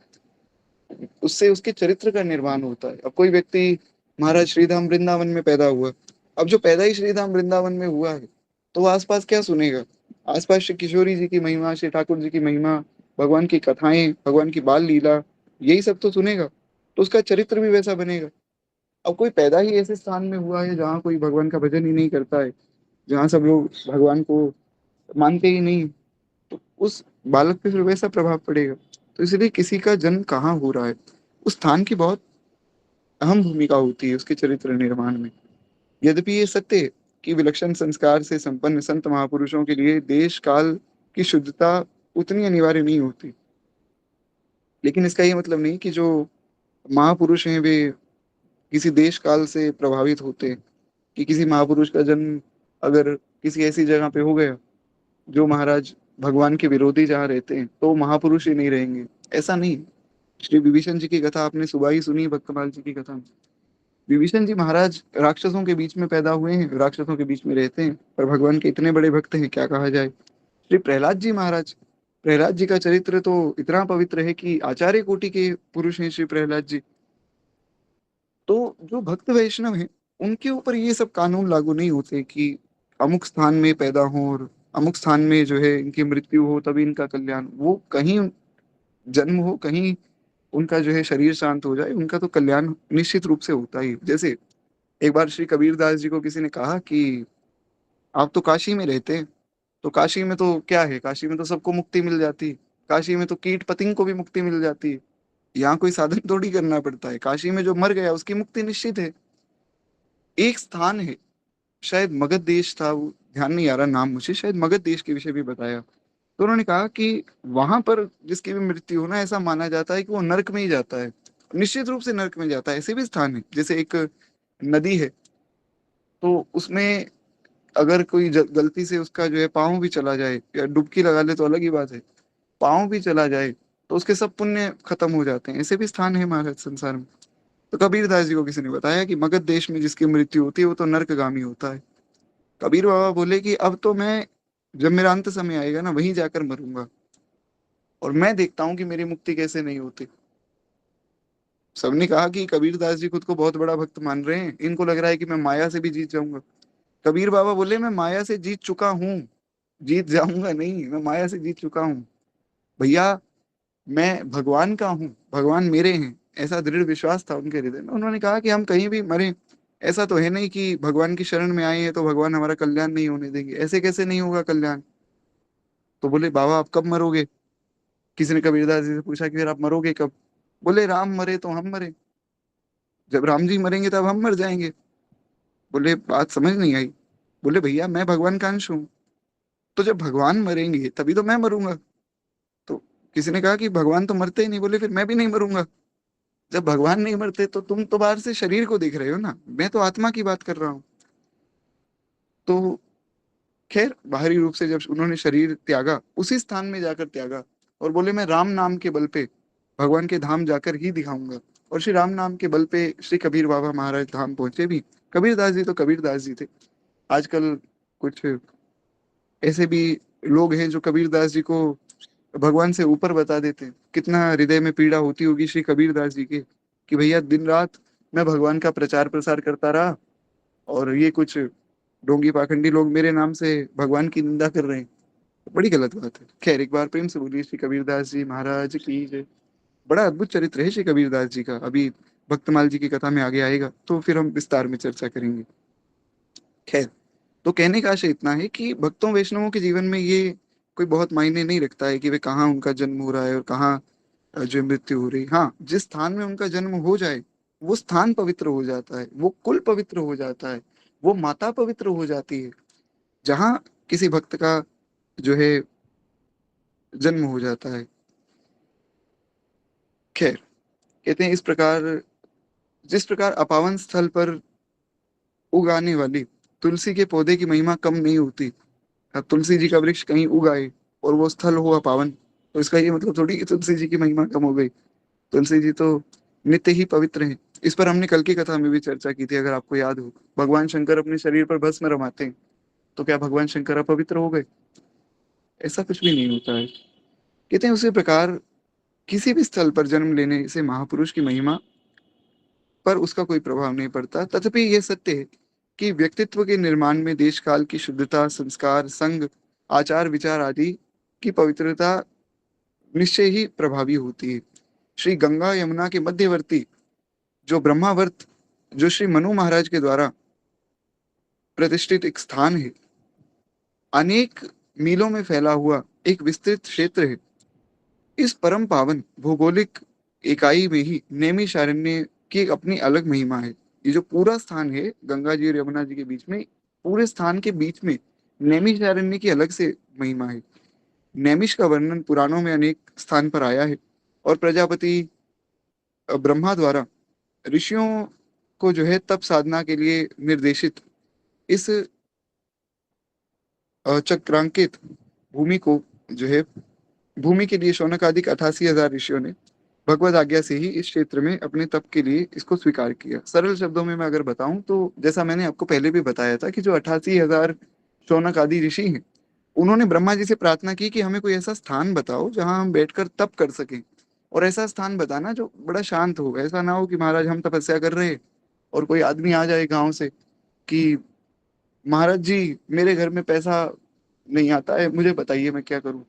उससे उसके चरित्र का निर्माण होता है। अब कोई व्यक्ति महाराज श्रीधाम वृंदावन में पैदा हुआ, अब जो पैदा ही श्रीधाम वृंदावन में हुआ है तो वो आसपास क्या सुनेगा? आसपास श्री किशोरी जी की महिमा, श्री ठाकुर जी की महिमा, भगवान की कथाएं, भगवान की बाल लीला, यही सब तो सुनेगा, तो उसका चरित्र भी वैसा बनेगा। अब कोई पैदा ही ऐसे स्थान में हुआ है जहाँ कोई भगवान का भजन ही नहीं करता है, जहाँ सब लोग भगवान को मानते ही नहीं, तो उस बालक पे फिर वैसा प्रभाव पड़ेगा। तो इसलिए किसी का जन्म कहाँ हो रहा है, उस स्थान की बहुत अहम भूमिका होती है उसके चरित्र निर्माण में। यद्यपि ये सत्य है कि विलक्षण संस्कार से संपन्न संत महापुरुषों के लिए देश काल की शुद्धता उतनी अनिवार्य नहीं होती, लेकिन इसका ये मतलब नहीं कि जो महापुरुष हैं वे किसी देश काल से प्रभावित होते हैं। कि किसी महापुरुष का जन्म अगर किसी ऐसी जगह पे हो गया जो महाराज भगवान के विरोधी जहाँ रहते हैं तो महापुरुष ही नहीं रहेंगे, ऐसा नहीं। श्री विभीषण जी की कथा आपने सुबह ही सुनी, भक्तमाल जी की कथा। विभीषण जी महाराज राक्षसों के बीच में पैदा हुए हैं, राक्षसों के बीच में रहते हैं, पर भगवान के इतने बड़े भक्त हैं, क्या कहा जाए। श्री प्रहलाद जी महाराज, प्रहलाद जी का चरित्र तो इतना पवित्र है कि आचार्य कोटि के पुरुष हैं श्री प्रहलाद जी। तो जो भक्त वैष्णव हैं उनके ऊपर ये सब कानून लागू नहीं होते कि अमुक स्थान में पैदा हो और अमुक स्थान में जो है इनकी मृत्यु हो तभी इनका कल्याण। वो कहीं जन्म हो, कहीं उनका जो है शरीर शांत हो जाए, उनका तो कल्याण निश्चित रूप से होता ही। जैसे एक बार श्री कबीरदास जी को किसी ने कहा कि आप तो काशी में रहते हैं, तो काशी में तो क्या है, काशी में तो सबको मुक्ति मिल जाती है, काशी में तो कीट पतंग को भी मुक्ति मिल जाती है, यहाँ कोई साधन थोड़ी करना पड़ता है, काशी में जो मर गया उसकी मुक्ति निश्चित है। एक स्थान है, शायद मगध देश था, वो ध्यान नहीं आ रहा नाम मुझे, शायद मगध देश के विषय भी बताया। तो उन्होंने कहा कि वहां पर जिसकी भी मृत्यु हो ना, ऐसा माना जाता है कि वो नरक में ही जाता है, निश्चित रूप से नरक में जाता है। ऐसे भी स्थान है, जैसे एक नदी है, तो उसमें अगर कोई गलती से उसका जो है पाँव भी चला जाए या डुबकी लगा ले तो अलग ही बात है, पाँव भी चला जाए तो उसके सब पुण्य खत्म हो जाते हैं। ऐसे भी स्थान है हमारे संसार में। तो कबीरदास जी को किसी ने बताया कि मगध देश में जिसकी मृत्यु होती है वो तो नर्कगामी होता है। कबीर बाबा बोले कि अब तो मैं जब मेरा अंत समय आएगा ना, वहीं जाकर मरूंगा, और मैं देखता हूँ कि मेरी मुक्ति कैसे नहीं होती। सबने कहा कि कबीरदास जी खुद को बहुत बड़ा भक्त मान रहे हैं, इनको लग रहा है कि मैं माया से भी जीत जाऊंगा। कबीर बाबा बोले, मैं माया से जीत चुका हूँ, जीत जाऊंगा नहीं, मैं माया से जीत चुका हूँ भैया। मैं भगवान का हूँ, भगवान मेरे हैं, ऐसा दृढ़ विश्वास था उनके हृदय में। उन्होंने कहा कि हम कहीं भी मरे, ऐसा तो है नहीं कि भगवान की शरण में आए हैं तो भगवान हमारा कल्याण नहीं होने देंगे, ऐसे कैसे नहीं होगा कल्याण। तो बोले, बाबा आप कब मरोगे? किसी ने कबीरदास जी से पूछा कि फिर आप मरोगे कब? बोले, राम मरे तो हम मरे, जब राम जी मरेंगे तब हम मर जाएंगे। बोले, बात समझ नहीं आई। बोले, भैया मैं भगवान का अंश हूँ, तो जब भगवान मरेंगे तभी तो मैं मरूंगा। तो किसी ने कहा कि भगवान तो मरते ही नहीं। बोले, फिर मैं भी नहीं मरूंगा। जब भगवान नहीं मरते तो तुम तो बाहर से शरीर को देख रहे हो ना, मैं तो आत्मा की बात कर रहा हूँ। तो खैर, बाहरी रूप से जब उन्होंने शरीर त्यागा, उसी स्थान में जाकर त्यागा, और बोले, मैं राम नाम के बल पे भगवान के धाम जाकर ही दिखाऊंगा। और श्री राम नाम के बल पे श्री कबीर बाबा महाराज धाम पहुंचे भी। कबीरदास जी तो कबीरदास जी थे। आजकल कुछ ऐसे भी लोग हैं जो कबीरदास जी को भगवान से ऊपर बता देते हैं। कितना हृदय में पीड़ा होती होगी श्री कबीरदास जी के, कि भैया दिन रात मैं भगवान का प्रचार प्रसार करता रहा, और ये कुछ ढोंगी पाखंडी लोग मेरे नाम से भगवान की निंदा कर रहे हैं। बड़ी गलत बात है। खैर, एक बार प्रेम से बोलिए श्री कबीरदास जी महाराज की जय। बड़ा अद्भुत चरित्र है श्री कबीरदास जी का। अभी भक्तमाल जी की कथा में आगे आएगा तो फिर हम विस्तार में चर्चा करेंगे। खैर, तो कहने का आशय इतना है कि भक्तों वैष्णवों के जीवन में ये कोई बहुत मायने नहीं रखता है कि वे कहाँ उनका जन्म हो रहा है और कहाँ जो मृत्यु हो रही। हाँ, जिस स्थान में उनका जन्म हो जाए, वो स्थान पवित्र हो जाता है, वो कुल पवित्र हो जाता है, वो माता पवित्र हो जाती है, जहाँ किसी भक्त का जो है जन्म हो जाता है। खैर, कहते हैं इस प्रकार, जिस प्रकार अपावन स्थल पर उगाने वाली तुलसी के पौधे की महिमा कम नहीं होती। अब तुलसी जी का वृक्ष कहीं उगाए और वो स्थल हुआ पावन, तो इसका ये मतलब थोड़ी कि तुलसी जी की महिमा कम हो गई। तुलसी जी तो नित्य ही पवित्र हैं। इस पर हमने कल की कथा में भी चर्चा की थी, अगर आपको याद हो। भगवान शंकर अपने शरीर पर भस्म रमाते हैं, तो क्या भगवान शंकर अपवित्र हो गए? ऐसा कुछ भी नहीं होता है। कहते हैं उसी प्रकार किसी भी स्थल पर जन्म लेने से महापुरुष की महिमा पर उसका कोई प्रभाव नहीं पड़ता। तथापि यह सत्य है कि व्यक्तित्व के निर्माण में देश काल की शुद्धता, संस्कार, संग, आचार विचार आदि की पवित्रता निश्चय ही प्रभावी होती है। श्री गंगा यमुना के मध्यवर्ती जो ब्रह्मावर्त, जो श्री मनु महाराज के द्वारा प्रतिष्ठित एक स्थान है, अनेक मीलों में फैला हुआ एक विस्तृत क्षेत्र है। इस परम पावन भौगोलिक इकाई में ही नैमिषारण्य की एक अपनी अलग महिमा है। ये जो पूरा स्थान है गंगा जी और यमुना जी के बीच में, पूरे स्थान के बीच में नैमिषारण्य की अलग से महिमा है। नैमिष का वर्णन पुराणों में अनेक स्थान पर आया है, और प्रजापति ब्रह्मा द्वारा ऋषियों को जो है तप साधना के लिए निर्देशित इस चक्रांकित भूमि को जो है, भूमि के लिए शौनकादिक 88,000 ऋषियों ने भगवत आज्ञा से ही इस क्षेत्र में अपने तप के लिए इसको स्वीकार किया। सरल शब्दों में मैं अगर बताऊं तो, जैसा मैंने आपको पहले भी बताया था कि जो 88,000 शौनक आदि ऋषि हैं, उन्होंने ब्रह्मा जी से प्रार्थना की कि हमें कोई ऐसा स्थान बताओ जहां हम बैठकर तप कर सकें। और ऐसा स्थान बताना जो बड़ा शांत हो, ऐसा ना हो कि महाराज हम तपस्या कर रहे हैं और कोई आदमी आ जाए गांव से कि महाराज जी मेरे घर में पैसा नहीं आता है, मुझे बताइए मैं क्या करूं,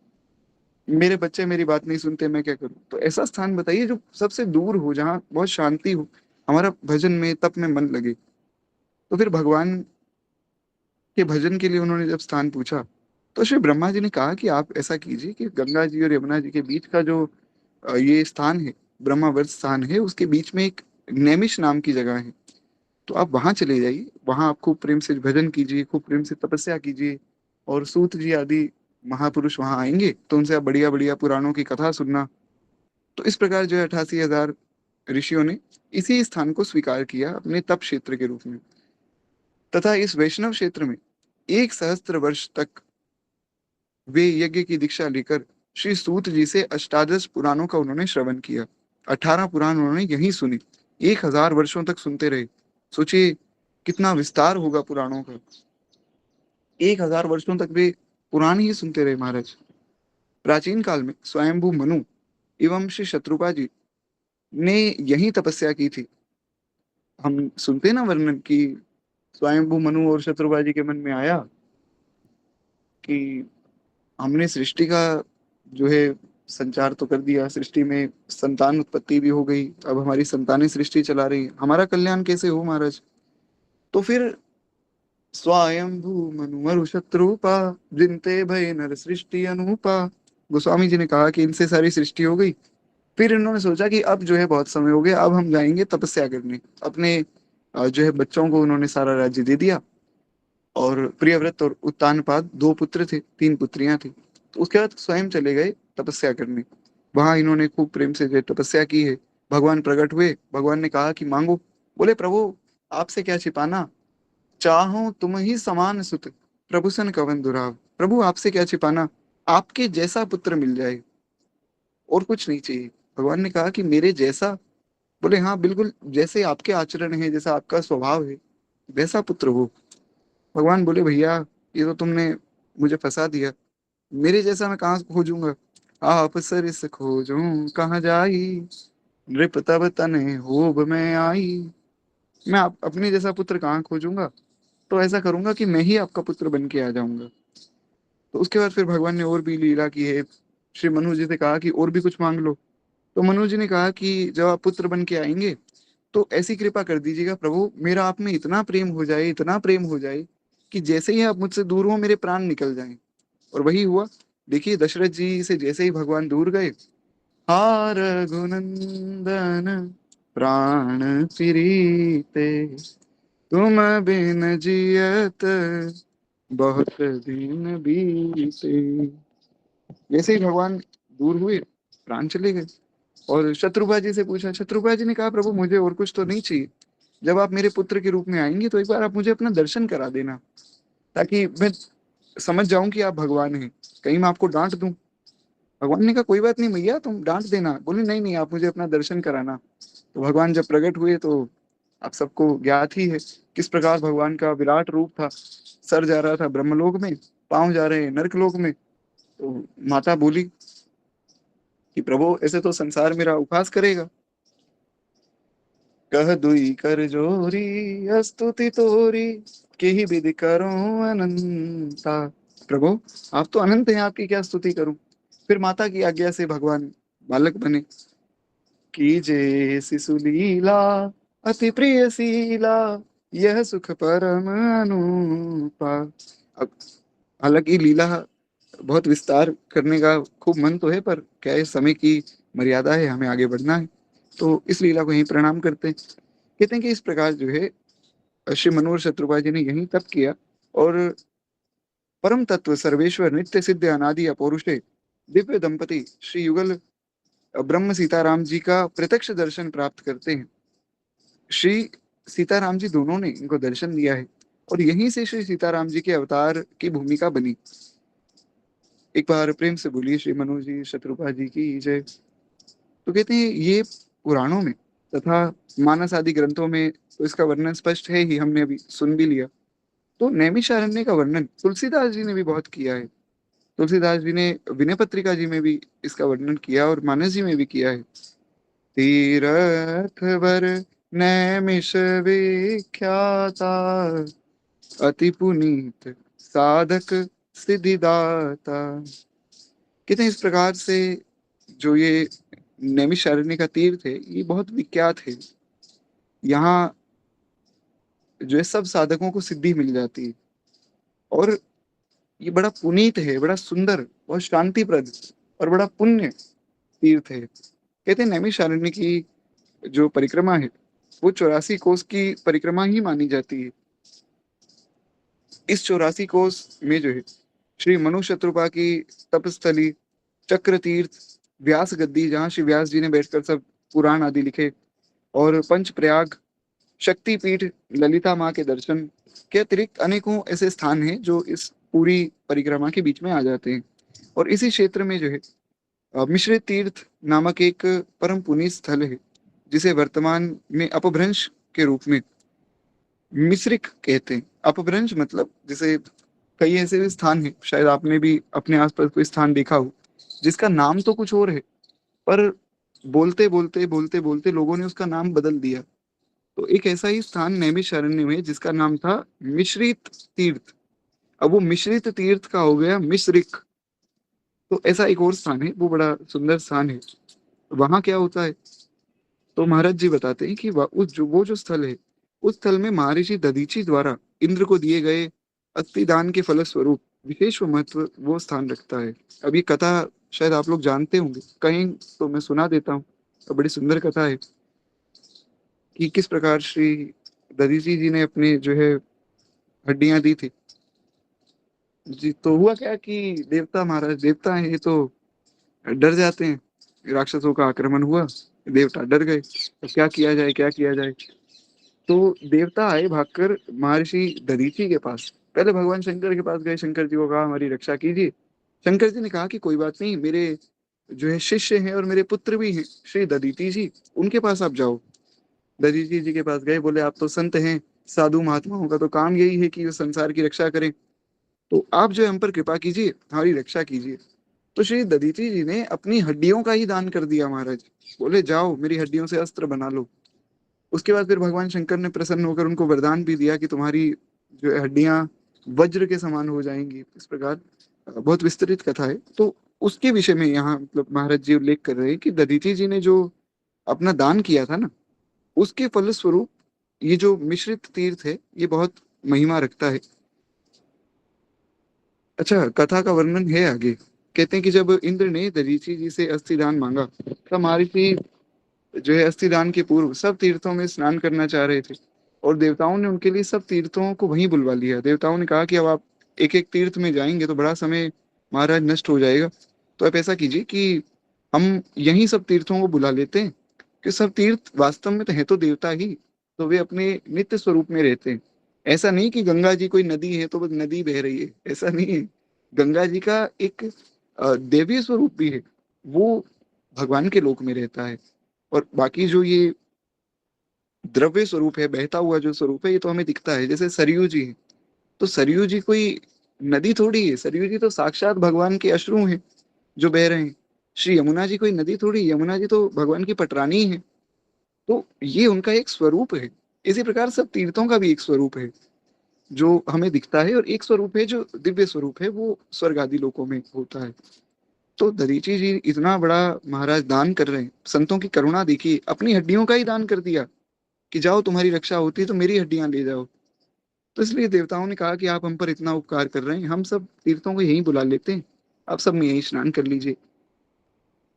मेरे बच्चे मेरी बात नहीं सुनते, मैं क्या करूं। तो ऐसा स्थान बताइए जो सबसे दूर हो, जहाँ बहुत शांति हो, हमारा भजन में तप में मन लगे। तो फिर भगवान के भजन के लिए उन्होंने जब स्थान पूछा, तो श्री ब्रह्मा जी ने कहा कि आप ऐसा कीजिए कि गंगा जी और यमुना जी के बीच का जो ये स्थान है, ब्रह्मावर्त स्थान है, उसके बीच में एक नैमिष नाम की जगह है। तो आप वहां चले जाइए, वहां आप खूब प्रेम से भजन कीजिए, खूब प्रेम से तपस्या कीजिए, और सूत जी आदि महापुरुष वहां आएंगे तो उनसे आप बढ़िया बढ़िया पुराणों की कथा सुनना। तो इस प्रकार जो है 88,000 ऋषियों ने इसी स्थान को स्वीकार किया अपने तप क्षेत्र के रूप में। तथा इस वैष्णव क्षेत्र में 1 सहस्त्र वर्ष तक वे यज्ञ की दीक्षा लेकर श्री सूत जी से अष्टादश पुराणों का उन्होंने श्रवण किया। 18 पुराण उन्होंने यहीं सुने, 1,000 वर्षों तक सुनते रहे। सोचिए कितना विस्तार होगा पुराणों का। 1,000 वर्षों तक वे पुराण ही सुनते रहे महाराज। प्राचीन काल में स्वयंभू मनु एवं श्री शत्रुपा जी ने यही तपस्या की थी। हम सुनते हैं ना वर्णन कि स्वयंभू मनु और शत्रुपा जी के मन में आया कि हमने सृष्टि का जो है संचार तो कर दिया, सृष्टि में संतान उत्पत्ति भी हो गई, अब हमारी संतानें सृष्टि चला रही, हमारा कल्याण कैसे हो महाराज। तो फिर स्वयंभू मनु शत्रुपा जिनते भय नर सृष्टि अनूपा, गोस्वामी जी ने कहा कि इनसे सारी सृष्टि हो गई। फिर इन्होंने सोचा कि अब जो है बहुत समय हो गया, अब हम जाएंगे तपस्या करने। अपने जो है बच्चों को उन्होंने सारा राज्य दे दिया। और प्रियव्रत और उत्तानपाद दो पुत्र थे, तीन पुत्रियां थी। तो उसके बाद स्वयं चले गए तपस्या करने। वहां इन्होंने खूब प्रेम से जो है तपस्या की है। भगवान प्रकट हुए, भगवान ने कहा कि मांगो। बोले प्रभु आपसे क्या छिपाना, चाहो तुम ही समान सुत, प्रभु सन कवन दुराव। प्रभु आपसे क्या छिपाना, आपके जैसा पुत्र मिल जाए, और कुछ नहीं चाहिए। भगवान ने कहा कि मेरे जैसा। बोले हाँ बिल्कुल, जैसे आपके आचरण है, जैसा आपका स्वभाव है, वैसा पुत्र हो। भगवान बोले भैया ये तो तुमने मुझे फंसा दिया, मेरे जैसा मैं कहाँ खोजूंगा। आप सरिस खोजूं कहाँ जाई, नृप तब तने होब में आई। मैं अपने जैसा पुत्र कहाँ खोजूंगा, तो ऐसा करूंगा कि मैं ही आपका पुत्र बन के आ जाऊंगा। तो उसके बाद फिर भगवान ने और भी लीला की है। श्री मनु जी से कहा कि और भी कुछ मांग लो। तो मनु जी ने कहा कि जब आप पुत्र बन के आएंगे तो ऐसी कृपा कर दीजिएगा प्रभु, मेरा आप में इतना प्रेम हो जाए, इतना प्रेम हो जाए कि जैसे ही आप मुझसे दूर हो मेरे प्राण निकल जाएं। और वही हुआ। देखिए दशरथ जी से जैसे ही भगवान दूर गए, हार रघुनंदन प्राण प्रीते, तुम बिन जियत बहुत दिन बीते। जैसे ही भगवान दूर हुए, प्राण चले गए। और शत्रुघ्न जी से पूछा, शत्रुघ्न जी ने कहा प्रभु मुझे और कुछ तो नहीं चाहिए, जब आप मेरे पुत्र के रूप में आएंगे तो एक बार आप मुझे अपना दर्शन करा देना, ताकि मैं समझ जाऊं कि आप भगवान हैं, कहीं मैं आपको डांट दूं। भगवान ने कहा कोई बात नहीं मैया, तुम डांट देना। बोले नहीं नहीं, आप मुझे अपना दर्शन कराना। तो भगवान जब प्रकट हुए तो आप सबको ज्ञात ही है किस प्रकार भगवान का विराट रूप था। सर जा रहा था ब्रह्मलोक में, पांव जा रहे हैं नर्कलोक में। तो माता बोली कि प्रभु ऐसे तो संसार मेरा उपहास करेगा। कह दुई कर जोरी स्तुति तोरी, के ही विधि करो अनंता। प्रभु आप तो अनंत हैं, आपकी क्या स्तुति करूं। फिर माता की आज्ञा से भगवान बालक बने। कीजे शिशु लीला अति प्रिय शीला, यह सुख परम अनुपा। अब हालांकि लीला बहुत विस्तार करने का खूब मन तो है, पर क्या है समय की मर्यादा है, हमें आगे बढ़ना है। तो इस लीला को यहीं प्रणाम करते हैं। कहते हैं कि इस प्रकार जो है श्री मनोहर शत्रुपा जी ने यही तप किया। और परम तत्व सर्वेश्वर नित्य सिद्ध अनादि अपौरुषे दिव्य दंपति श्री युगल ब्रह्म सीताराम जी का प्रत्यक्ष दर्शन प्राप्त करते हैं। श्री सीताराम जी दोनों ने इनको दर्शन दिया है, और यहीं से श्री सीताराम जी के अवतार की भूमिका बनी। एक बार प्रेम से बोलिए श्री मनोज जी शत्रुपा जी की जय। तो कहते हैं ये पुराणों में तथा मानस आदि ग्रंथों में तो इसका वर्णन स्पष्ट है ही, हमने अभी सुन भी लिया। तो नैमिषारण्य का वर्णन तुलसीदास जी ने भी बहुत किया है। तुलसीदास जी ने विनय पत्रिका जी में भी इसका वर्णन किया, और मानस जी में भी किया है। तीरथ वर नैमिष विख्याता, अति पुनीत साधक सिद्धिदाता। कहते हैं इस प्रकार से जो ये नैमिषारण्य का तीर्थ है ये बहुत विख्यात है। यहाँ जो है सब साधकों को सिद्धि मिल जाती है। और ये बड़ा पुनीत है, बड़ा सुंदर, बहुत शांतिप्रद और बड़ा पुण्य तीर्थ है। कहते हैं नैमिषारण्य की जो परिक्रमा है वो 84 कोस की परिक्रमा ही मानी जाती है। इस 84 कोस में जो है श्री मनु शत्रुपा की तपस्थली, चक्र तीर्थ, व्यास गद्दी जहाँ श्री व्यास जी ने बैठकर सब पुराण आदि लिखे, और पंच प्रयाग, शक्ति पीठ, ललिता माँ के दर्शन के अतिरिक्त अनेकों ऐसे स्थान हैं जो इस पूरी परिक्रमा के बीच में आ जाते हैं। और इसी क्षेत्र में जो है मिश्रित तीर्थ नामक एक परम पुनीत स्थल है, जिसे वर्तमान में अपभ्रंश के रूप में मिश्रिक कहते हैं। अपभ्रंश मतलब जैसे कई ऐसे भी स्थान हैं, शायद आपने भी अपने आसपास कोई स्थान देखा हो, जिसका नाम तो कुछ और है, पर बोलते बोलते बोलते बोलते लोगों ने उसका नाम बदल दिया। तो एक ऐसा ही स्थान नैमिषारण्य में, जिसका नाम था मिश्रित तीर्थ। अब वो मिश्रित तीर्थ का हो गया मिश्रिक। तो ऐसा एक और स्थान है, वो बड़ा सुंदर स्थान है। वहां क्या होता है, तो महाराज जी बताते हैं कि वो जो स्थल है, उस स्थल में महर्षि दधीचि द्वारा इंद्र को दिए गए अस्थि के फलस्वरूप विशेष महत्व वो स्थान रखता है। अब ये कथा शायद आप लोग जानते होंगे, कहीं तो मैं सुना देता हूँ। तो बड़ी सुंदर कथा है कि किस प्रकार श्री दधीचि जी ने अपने जो है हड्डियां दी थी। जी, तो हुआ क्या कि देवता, महाराज देवता हैं ये, तो डर जाते हैं। राक्षसों का आक्रमण हुआ, देवता डर गए, तो क्या किया जाए, क्या किया जाए। तो देवता आए भागकर महर्षि दधीचि के पास। पहले भगवान शंकर के पास गए, शंकर जी को कहा हमारी रक्षा कीजिए। शंकर जी ने कहा कि कोई बात नहीं, मेरे जो है शिष्य हैं और मेरे पुत्र भी हैं श्री दधीचि जी, उनके पास आप जाओ। दधीचि जी के पास गए, बोले आप तो संत हैं, साधु महात्माओं का तो काम यही है कि वो संसार की रक्षा करें, तो आप जो है हम पर कृपा कीजिए, हमारी रक्षा कीजिए। तो श्री दधीचि जी ने अपनी हड्डियों का ही दान कर दिया महाराज। बोले जाओ मेरी हड्डियों से अस्त्र बना लो। उसके बाद फिर भगवान शंकर ने प्रसन्न होकर उनको वरदान भी दिया कि तुम्हारी जो है हड्डियां वज्र के समान हो जाएंगी। इस प्रकार बहुत विस्तृत कथा है। तो उसके विषय में यहाँ मतलब महाराज जी उल्लेख कर रहे हैं कि दधीचि जी ने जो अपना दान किया था ना, उसके फलस्वरूप ये जो मिश्रित तीर्थ है ये बहुत महिमा रखता है। अच्छा, कथा का वर्णन है आगे। कहते हैं कि जब इंद्र ने दधीचि जी से अस्थि दान मांगा, तब महर्षि जो है अस्थि दान के पूर्व सब तीर्थों में स्नान करना चाह रहे थे, और देवताओं ने उनके लिए सब तीर्थों को वहीं बुलवा लिया। देवताओं ने कहा कि अब आप एक एक तीर्थ में जाएंगे तो बड़ा समय महाराज नष्ट हो जाएगा, तो आप ऐसा कीजिए कि हम यहीं सब तीर्थों को बुला लेते हैं, कि सब तीर्थ वास्तव में तो है तो देवता ही, तो वे अपने नित्य स्वरूप में रहते हैं। ऐसा नहीं कि गंगा जी कोई नदी है तो बस नदी बह रही है, ऐसा नहीं है। गंगा जी का एक देवी स्वरूप भी है, वो भगवान के लोक में रहता है। और बाकी जो ये द्रव्य स्वरूप है, बहता हुआ जो स्वरूप है, ये तो हमें दिखता है, जैसे सरयू जी है। तो सरयू जी कोई नदी थोड़ी है, सरयू जी तो साक्षात भगवान के अश्रु हैं जो बह रहे हैं। श्री यमुना जी कोई नदी थोड़ी, यमुना जी तो भगवान की पटरानी है। तो ये उनका एक स्वरूप है। इसी प्रकार सब तीर्थों का भी एक स्वरूप है जो हमें दिखता है, और एक स्वरूप है जो दिव्य स्वरूप है, वो स्वर्ग आदि लोकों में होता है। तो दरीची जी इतना बड़ा महाराज दान कर रहे हैं, संतों की करुणा देखिए, अपनी हड्डियों का ही दान कर दिया कि जाओ तुम्हारी रक्षा होती है तो मेरी हड्डियां ले जाओ। तो इसलिए देवताओं ने कहा कि आप हम पर इतना उपकार कर रहे हैं, हम सब तीर्थों को यहीं बुला लेते हैं, आप सब में यहीं स्नान कर लीजिए।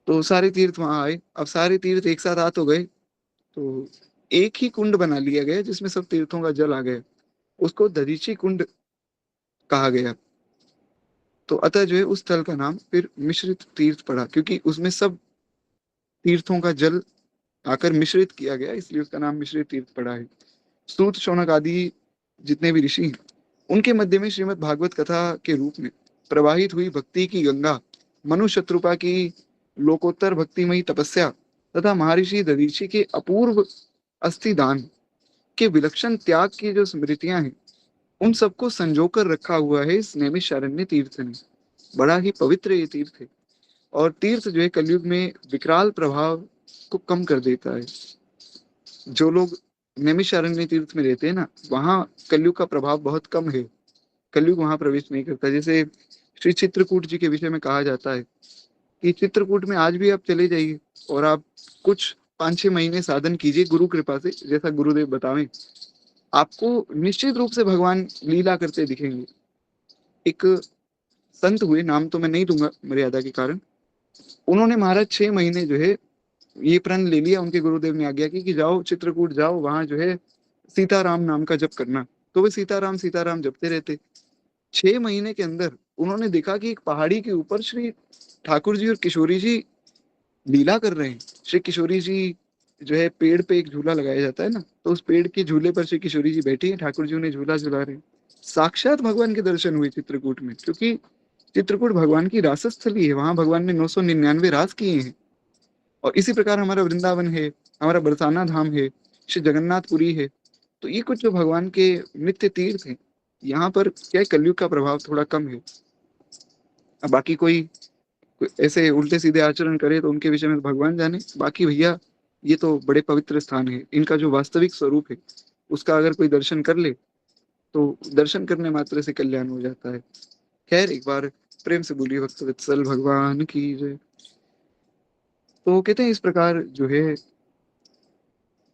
तो सारे तीर्थ वहां आए। अब सारे तीर्थ एक साथ आ तो गए, तो एक ही कुंड बना लिया गया जिसमें सब तीर्थों का जल आ गया। उसको दधीची कुंड कहा गया। तो अतः जो है उस स्थल का नाम फिर मिश्रित तीर्थ पड़ा, क्योंकि उसमें सब तीर्थों का जल आकर मिश्रित किया गया, इसलिए उसका नाम मिश्रित तीर्थ पड़ा है। सूत शौनक आदि जितने भी ऋषि हैं, उनके मध्य में श्रीमद् भागवत कथा के रूप में प्रवाहित हुई भक्ति की गंगा, मनु शत्रुपा की लोकोत्तर भक्तिमयी तपस्या तथा महर्षि दधीचि के अपूर्व अस्थि दान के विलक्षण त्याग की जो स्मृतियां हैं, उन सबको संजोकर रखा हुआ है इस नैमिषारण्य तीर्थ ने। बड़ा ही पवित्र ये तीर्थ है। और तीर्थ जो है कलयुग में विकराल प्रभाव को कम कर देता है। जो लोग नैमिषारण्य तीर्थ में रहते हैं ना, वहाँ कलयुग का प्रभाव बहुत कम है। कलयुग वहां प्रवेश नहीं करता। जैसे श्री चित्रकूट जी के विषय में कहा जाता है कि चित्रकूट में आज भी आप चले जाइए और आप कुछ 5-6 महीने साधन कीजिए गुरु कृपा से, जैसा गुरुदेव बतावें, आपको निश्चित रूप से भगवान लीला करते दिखेंगे। एक संत हुए, नाम तो मैं नहीं दूंगा मर्यादा के कारण, उन्होंने महाराज 6 महीने जो है ये प्रण ले लिया, उनके गुरुदेव ने आज्ञा की कि जाओ चित्रकूट जाओ, वहां जो है सीताराम नाम का जप करना। तो वे सीताराम सीताराम जपते रहते। 6 महीने के अंदर उन्होंने देखा कि एक पहाड़ी के ऊपर श्री ठाकुर जी और किशोरी जी लीला कर रहे हैं। श्री किशोरी जी जो है, पेड़ पे एक झूला लगाया जाता है ना, तो उस पेड़ के झूले पर श्री किशोरी जी बैठी है, ठाकुर जी उन्हें झूला झुला रहे हैं। साक्षात भगवान के दर्शन हुए चित्रकूट में, क्योंकि चित्रकूट भगवान की रासस्थली है, वहां भगवान ने 999 रास किए हैं। और इसी प्रकार हमारा वृंदावन है, हमारा बरसाना धाम है, श्री जगन्नाथपुरी है। तो ये कुछ जो भगवान के नित्य तीर्थ हैं, यहाँ पर क्या है, कलयुग का प्रभाव थोड़ा कम है। अब बाकी कोई ऐसे उल्टे सीधे आचरण करे तो उनके विषय में तो भगवान जाने। बाकी भैया ये तो बड़े पवित्र स्थान है, इनका जो वास्तविक स्वरूप है उसका अगर कोई दर्शन कर ले तो दर्शन करने मात्र से कल्याण हो जाता है। खैर, एक बार प्रेम से बोलिए भक्त वत्सल भगवान की जय। तो कहते हैं इस प्रकार जो है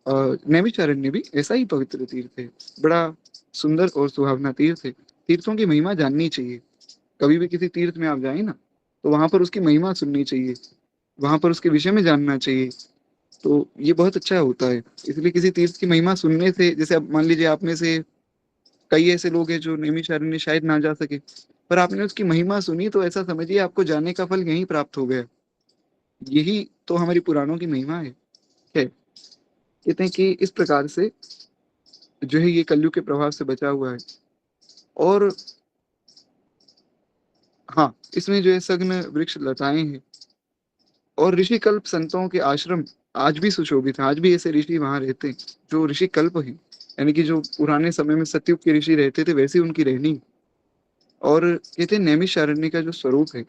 नैमिषारण्य भी ऐसा ही पवित्र तीर्थ है, बड़ा सुंदर और सुहावना तीर्थ है। तीर्थों की महिमा जाननी चाहिए। कभी भी किसी तीर्थ में आप जाए ना, तो वहां पर उसकी महिमा सुननी चाहिए, वहां पर उसके विषय में जानना चाहिए। तो ये बहुत अच्छा होता है। इसलिए किसी तीर्थ की महिमा सुनने से, जैसे अब मान लीजिए आप में से कई ऐसे लोग हैं जो नैमिषारण्य शायद ना जा सके, पर आपने उसकी महिमा सुनी तो ऐसा समझिए आपको जाने का फल यहीं प्राप्त हो गया। यही तो हमारी पुराणों की महिमा है। कहते हैं कि इस प्रकार से जो है ये कलयुग के प्रभाव से बचा हुआ है। और हाँ, इसमें जो है सघन वृक्ष लताएं हैं, और ऋषि कल्प संतों के आश्रम आज भी सुशोभित हैं। आज भी ऐसे ऋषि वहां रहते हैं जो ऋषि कल्प हैं, यानी कि जो पुराने समय में सतयुग के ऋषि रहते थे वैसी उनकी रहनी। और कहते हैं नैमिषारण्य का जो स्वरूप है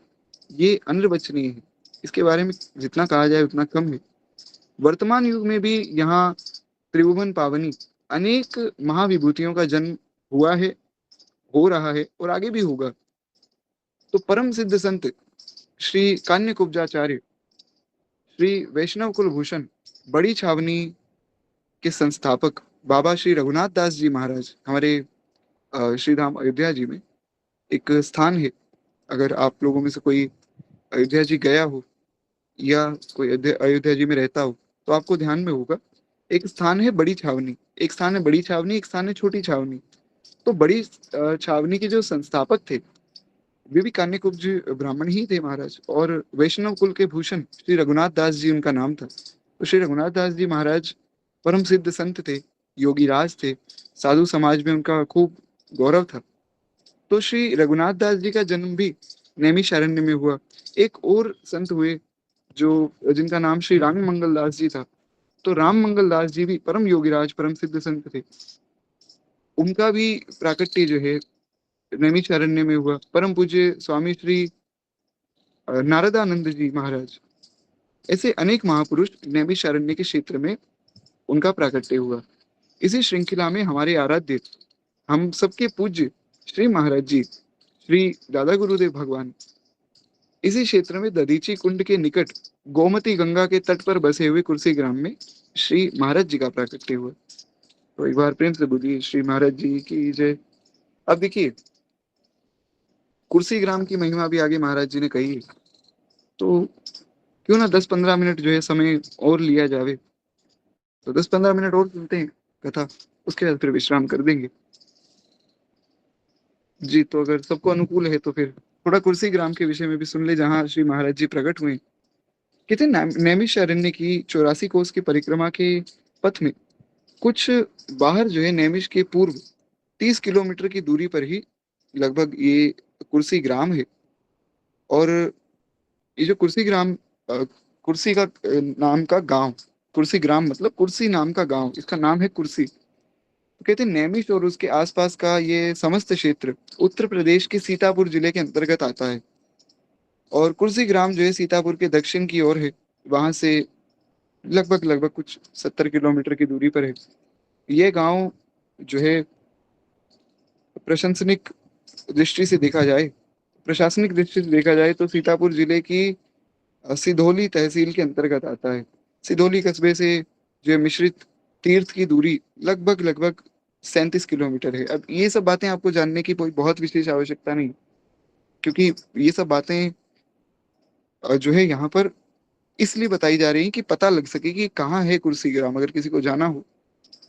ये अनिर्वचनीय है। इसके बारे में जितना कहा जाए उतना कम है। वर्तमान युग में भी यहाँ त्रिभुवन पावनी अनेक महाविभूतियों का जन्म हुआ है, हो रहा है और आगे भी होगा। तो परम सिद्ध संत श्री कान्य कुब्जाचार्य, श्री वैष्णव कुलभूषण, बड़ी छावनी के संस्थापक बाबा श्री रघुनाथ दास जी महाराज, हमारे श्री धाम अयोध्या जी में एक स्थान है। अगर आप लोगों में से कोई अयोध्या जी गया हो या कोई अयोध्या जी में रहता हो तो आपको ध्यान में होगा, एक स्थान है बड़ी छावनी, एक स्थान है बड़ी छावनी, एक स्थान है छोटी छावनी। तो बड़ी छावनी के जो संस्थापक थे वे भी कान्यकुब्ज ब्राह्मण ही थे महाराज, और वैष्णव कुल के भूषण श्री रघुनाथ दास जी उनका नाम था। तो श्री रघुनाथ दास जी महाराज परम सिद्ध संत थे, योगी राज थे, साधु समाज में उनका खूब गौरव था। तो श्री रघुनाथ दास जी का जन्म भी नैमिषारण्य में हुआ। एक और संत हुए जो जिनका नाम श्री राम मंगल दास जी था। तो राम मंगल दास जी भी परम योगीराज परम सिद्ध संत थे। उनका भी प्राकट्य जो है नैमिषारण्य में हुआ। परम पूज्य स्वामी श्री नारदानंद जी महाराज, ऐसे अनेक महापुरुष नैमिषारण्य के क्षेत्र में उनका प्राकट्य हुआ। इसी श्रृंखला में हमारे आराध्य, हम सबके पूज्य श्री महाराज जी, श्री दादा गुरुदेव भगवान, इसी क्षेत्र में दधीची कुंड के निकट गोमती गंगा के तट पर बसे हुए कुर्सी ग्राम में श्री महाराज जी का प्राकट्य हुआ। तो एक बार प्रेम से बोलिए श्री महाराज जी की जय। अब देखिए, कुर्सी ग्राम की महिमा भी आगे महाराज जी ने कही है, तो क्यों ना 10-15 मिनट जो है समय और लिया जावे। तो 10-15 मिनट और सुनते हैं कथा, उसके बाद फिर विश्राम कर देंगे। जी, तो अगर सबको अनुकूल है तो फिर थोड़ा कुर्सी ग्राम के विषय में भी सुन ले, जहाँ श्री महाराज जी प्रकट हुए। कहते नैमिषारण्य की 84 कोस की परिक्रमा के पथ में कुछ बाहर जो है नैमिष के पूर्व 30 किलोमीटर की दूरी पर ही लगभग ये कुर्सी ग्राम है। और ये जो कुर्सी ग्राम, कुर्सी का नाम का गांव, कुर्सी ग्राम मतलब कुर्सी नाम का गांव, इसका नाम है कुर्सी। तो कहते हैं नैमिष और उसके आसपास का ये समस्त क्षेत्र उत्तर प्रदेश के सीतापुर जिले के अंतर्गत आता है। और कुर्सी ग्राम जो है सीतापुर के दक्षिण की ओर है, वहां से लगभग लगभग कुछ 70 किलोमीटर की दूरी पर है। ये गांव जो है प्रशंसनिक दृष्टि से देखा जाए, प्रशासनिक दृष्टि से देखा जाए तो सीतापुर जिले की सिधोली तहसील के अंतर्गत आता है। सिधोली कस्बे से जो है मिश्रित तीर्थ की दूरी लगभग लगभग 37 किलोमीटर है। अब ये सब बातें आपको जानने की कोई बहुत विशेष आवश्यकता नहीं, क्योंकि ये सब बातें जो है यहाँ पर इसलिए बताई जा रही है कि पता लग सके कि कहाँ है कुर्सी ग्राम। अगर किसी को जाना हो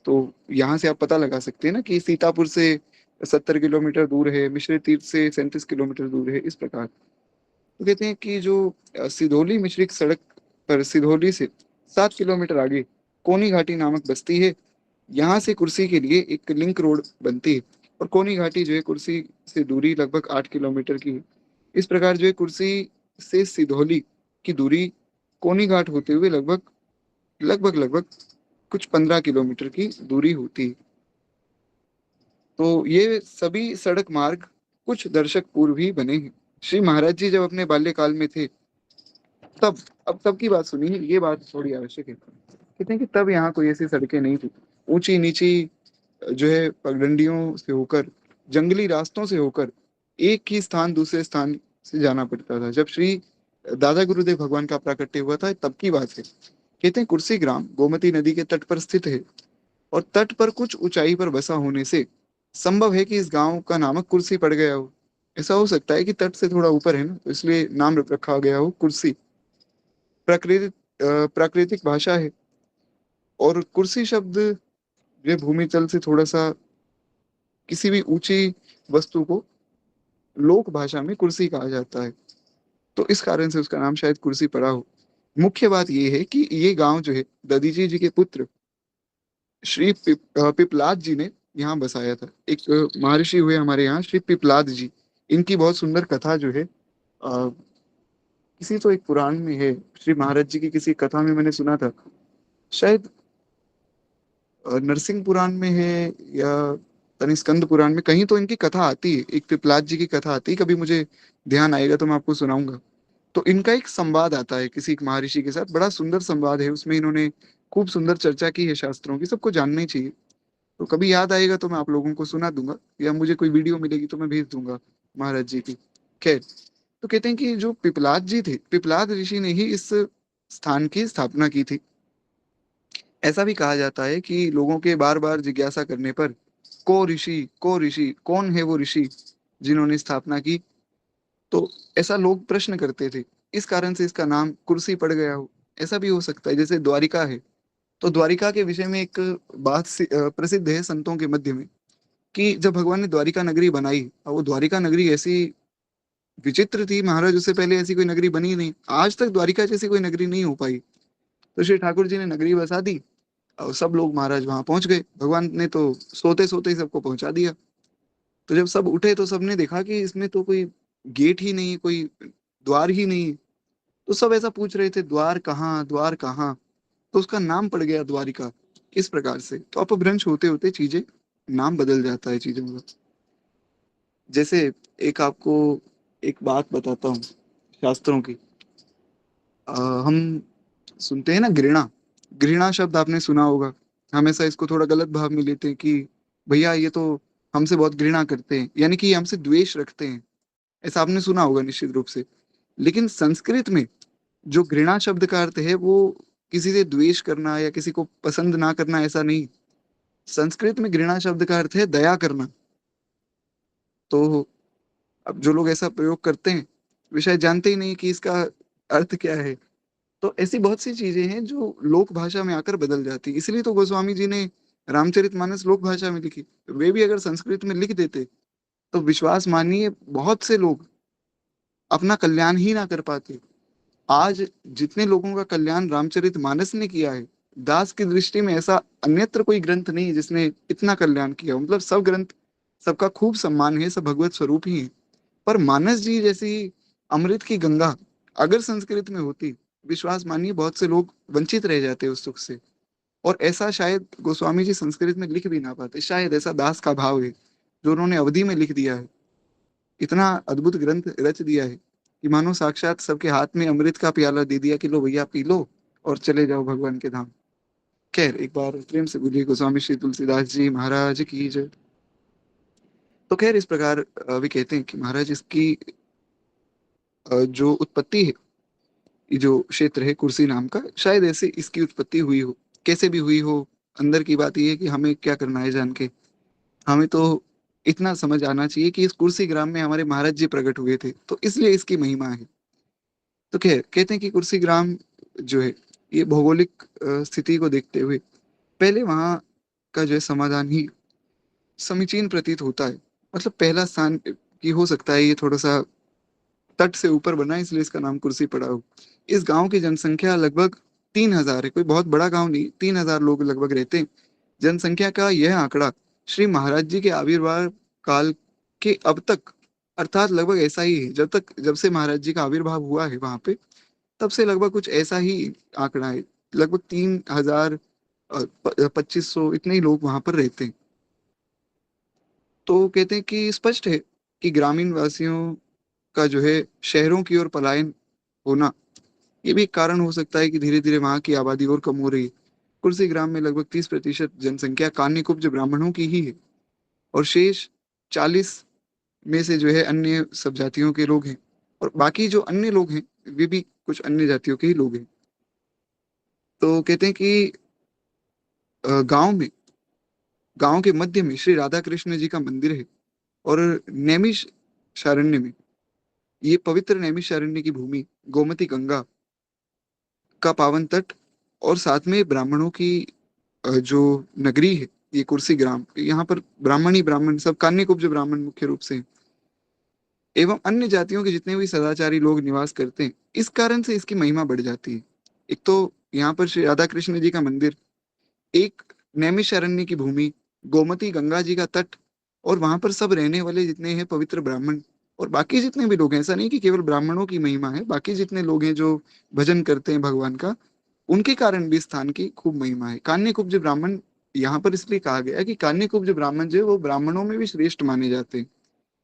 तो यहाँ से आप पता लगा सकते हैं ना कि सीतापुर से 70 किलोमीटर दूर है, मिश्रित तीर्थ से 37 किलोमीटर दूर है, इस प्रकार। तो कहते हैं कि जो सिधोली मिश्रित सड़क पर सिधोली से 7 किलोमीटर आगे कोनी घाटी नामक बस्ती है। यहाँ से कुर्सी के लिए एक लिंक रोड बनती है, और कोनी घाटी जो है कुर्सी से दूरी लगभग 8 किलोमीटर की है। इस प्रकार जो है कुर्सी से सिधोली की दूरी कोनी घाट होते हुए लगभग लगभग लगभग कुछ 15 किलोमीटर की दूरी होती है। तो ये सभी सड़क मार्ग कुछ दशक पूर्व ही बने हैं। श्री महाराज जी जब अपने बाल्यकाल में थे तब, अब तब की बात सुनिए, ये बात थोड़ी आवश्यक है। कहते हैं कि तब यहाँ कोई ऐसी सड़कें नहीं थी, ऊंची नीची जो है पगडंडियों से होकर, जंगली रास्तों से होकर एक ही स्थान दूसरे स्थान से जाना पड़ता था। जब श्री दादा गुरुदेव भगवान का प्राकट्य हुआ था तब की बात है। कहते हैं कुर्सी ग्राम गोमती नदी के तट पर स्थित है और तट पर कुछ ऊंचाई पर बसा होने से संभव है कि इस गांव का नामक कुर्सी पड़ गया हो। ऐसा हो सकता है कि तट से थोड़ा ऊपर है ना, तो इसलिए नाम रखा गया हो कुर्सी। प्राकृतिक प्राकृतिक भाषा है, और कुर्सी शब्द ये भूमि तल से थोड़ा सा किसी भी ऊंची वस्तु को लोक भाषा में कुर्सी कहा जाता है, तो इस कारण से उसका नाम शायद कुर्सी पड़ा हो। मुख्य बात यह है कि ये गांव जो है दधीची जी के पुत्र श्री पिपलाद जी ने यहाँ बसाया था। एक महर्षि हुए हमारे यहाँ श्री पिपलाद जी, इनकी बहुत सुंदर कथा जो है किसी तो एक पुराण में है, श्री महाराज जी की किसी कथा में मैंने सुना था, शायद नरसिंह पुराण में है या तनिस्कंद पुराण में, कहीं तो इनकी कथा आती है, एक पिपलाद जी की कथा आती है, कभी मुझे ध्यान आएगा तो मैं आपको सुनाऊंगा। तो इनका एक संवाद आता है किसी एक महर्षि के साथ, बड़ा सुंदर संवाद है, उसमें इन्होंने खूब सुंदर चर्चा की है शास्त्रों की, सबको जानना ही चाहिए। तो कभी याद आएगा तो मैं आप लोगों को सुना दूंगा, या मुझे कोई वीडियो मिलेगी तो मैं भेज दूंगा महाराज जी की। खैर, तो कहते हैं कि जो पिपलाद जी थे, पिपलाद ऋषि ने ही इस स्थान की स्थापना की थी। ऐसा भी कहा जाता है कि लोगों के बार बार जिज्ञासा करने पर को ऋषि कौन है वो ऋषि जिन्होंने स्थापना की, तो ऐसा लोग प्रश्न करते थे, इस कारण से इसका नाम कुर्सी पड़ गया हो। ऐसा भी हो सकता है, जैसे द्वारिका है, तो द्वारिका के विषय में एक बात प्रसिद्ध है संतों के मध्य में, कि जब भगवान ने द्वारिका नगरी बनाई, और वो द्वारिका नगरी ऐसी विचित्र थी महाराज, उससे पहले ऐसी कोई नगरी बनी नहीं, आज तक द्वारिका जैसी कोई नगरी नहीं हो पाई। तो श्री ठाकुर जी ने नगरी बसा दी और सब लोग महाराज वहां पहुंच गए, भगवान ने तो सोते सोते ही सबको पहुंचा दिया। तो जब सब उठे तो सबने देखा कि इसमें तो कोई गेट ही नहीं है, कोई द्वार ही नहीं है। तो सब ऐसा पूछ रहे थे, द्वार कहाँ, द्वार कहाँ। तो उसका नाम पड़ गया द्वारिका। इस प्रकार से तो अपभ्रंश होते होते चीजें, नाम बदल जाता है चीजों का। जैसे एक आपको एक बात बताता हूँ शास्त्रों की। हम सुनते हैं ना घृणा, घृणा शब्द आपने सुना होगा। हमेशा इसको थोड़ा गलत भाव में लेते हैं कि भैया ये तो हमसे बहुत घृणा करते हैं, यानी कि ये हमसे द्वेष रखते हैं। ऐसा आपने सुना होगा निश्चित रूप से। लेकिन संस्कृत में जो घृणा शब्द का अर्थ है वो किसी से द्वेष करना या किसी को पसंद ना करना, ऐसा नहीं। संस्कृत में घृणा शब्द का अर्थ है दया करना। तो अब जो लोग ऐसा प्रयोग करते हैं वे शायद जानते ही नहीं कि इसका अर्थ क्या है। तो ऐसी बहुत सी चीजें हैं जो लोक भाषा में आकर बदल जाती, इसलिए तो गोस्वामी जी ने रामचरितमानस लोक भाषा में लिखी। वे भी अगर संस्कृत में लिख देते तो विश्वास मानिए बहुत से लोग अपना कल्याण ही ना कर पाते। आज जितने लोगों का कल्याण रामचरितमानस ने किया है, दास की दृष्टि में ऐसा अन्यत्र कोई ग्रंथ नहीं है जिसने इतना कल्याण किया। मतलब सब ग्रंथ, सबका खूब सम्मान है, सब भगवत स्वरूप ही है। पर मानस जी जैसी अमृत की गंगा अगर संस्कृत में होती, विश्वास मानिए बहुत से लोग वंचित रह जाते उस सुख से। और ऐसा शायद गोस्वामी जी संस्कृत में लिख भी ना पाते, शायद ऐसा दास का भाव है जो उन्होंने अवधि में लिख दिया है। इतना अद्भुत ग्रंथ रच दिया है कि मानो साक्षात सबके हाथ में अमृत का प्याला दे दिया कि लो भैया पी लो और चले जाओ भगवान के धाम। खैर, एक बार प्रेम से बोलिए गोस्वामी श्री तुलसीदास जी महाराज की जय। तो खैर इस प्रकार वे कहते हैं कि महाराज इसकी जो उत्पत्ति है, ये जो क्षेत्र है कुर्सी नाम का, शायद ऐसे इसकी उत्पत्ति हुई हो, कैसे भी हुई हो। अंदर की बात यह है कि हमें क्या करना है जान के, हमें तो इतना समझ आना चाहिए कि इस कुर्सी ग्राम में हमारे महाराज जी प्रकट हुए थे, तो इसलिए इसकी महिमा है। तो खैर कहते हैं कि कुर्सी ग्राम जो है, ये भौगोलिक स्थिति को देखते हुए पहले वहाँ का जो है समाधान ही समीचीन प्रतीत होता है। मतलब पहला स्थान की हो सकता है ये थोड़ा सा तट से ऊपर बना है, इसलिए इसका नाम कुर्सी पड़ा हो। इस गांव की जनसंख्या लगभग 3,000 है, कोई बहुत बड़ा गांव नहीं, 3,000 लोग लगभग रहते हैं। जनसंख्या का यह आंकड़ा श्री महाराज जी के आविर्भाव काल के अब तक, अर्थात लगभग ऐसा ही है जब से महाराज जी का आविर्भाव हुआ है वहां पे, तब से लगभग कुछ ऐसा ही आंकड़ा है। लगभग 3,000 2500 इतने ही लोग वहां पर रहते हैं। तो कहते हैं कि स्पष्ट है कि ग्रामीण वासियों का जो है शहरों की ओर पलायन होना, ये भी एक कारण हो सकता है कि धीरे धीरे वहां की आबादी और कम हो रही है। कुर्सी ग्राम में लगभग 30% जनसंख्या कान्यकुब्ज ब्राह्मणों की ही है, और शेष 40 में से जो है अन्य सब जातियों के लोग हैं, और बाकी जो अन्य लोग हैं वे भी कुछ अन्य जातियों के ही लोग हैं। तो कहते हैं कि गांव के मध्य में श्री राधा कृष्ण जी का मंदिर है, और नैमिष शारण्य में, ये पवित्र नैमिषारण्य की भूमि, गोमती गंगा का पावन तट, और साथ में ब्राह्मणों की जो नगरी है, ये कुर्सी ग्राम, यहाँ पर ब्राह्मण ही ब्राह्मण, सब कान्यकुब्ज ब्राह्मण मुख्य रूप से, एवं अन्य जातियों के जितने भी सदाचारी लोग निवास करते हैं। इस कारण से इसकी महिमा बढ़ जाती है। एक तो यहाँ पर श्री राधा कृष्ण जी का मंदिर, एक नैमिषारण्य की भूमि, गोमती गंगा जी का तट, और वहां पर सब रहने वाले जितने हैं पवित्र ब्राह्मण, और बाकी जितने भी लोग हैं, ऐसा नहीं कि केवल ब्राह्मणों की महिमा है, बाकी जितने लोग हैं जो भजन करते हैं भगवान का, उनके कारण भी स्थान की खूब महिमा है। कान्यकुब्ज ब्राह्मण यहाँ पर इसलिए कहा गया है कि कान्यकुब्ज ब्राह्मण जो है वो ब्राह्मणों में भी श्रेष्ठ माने जाते हैं।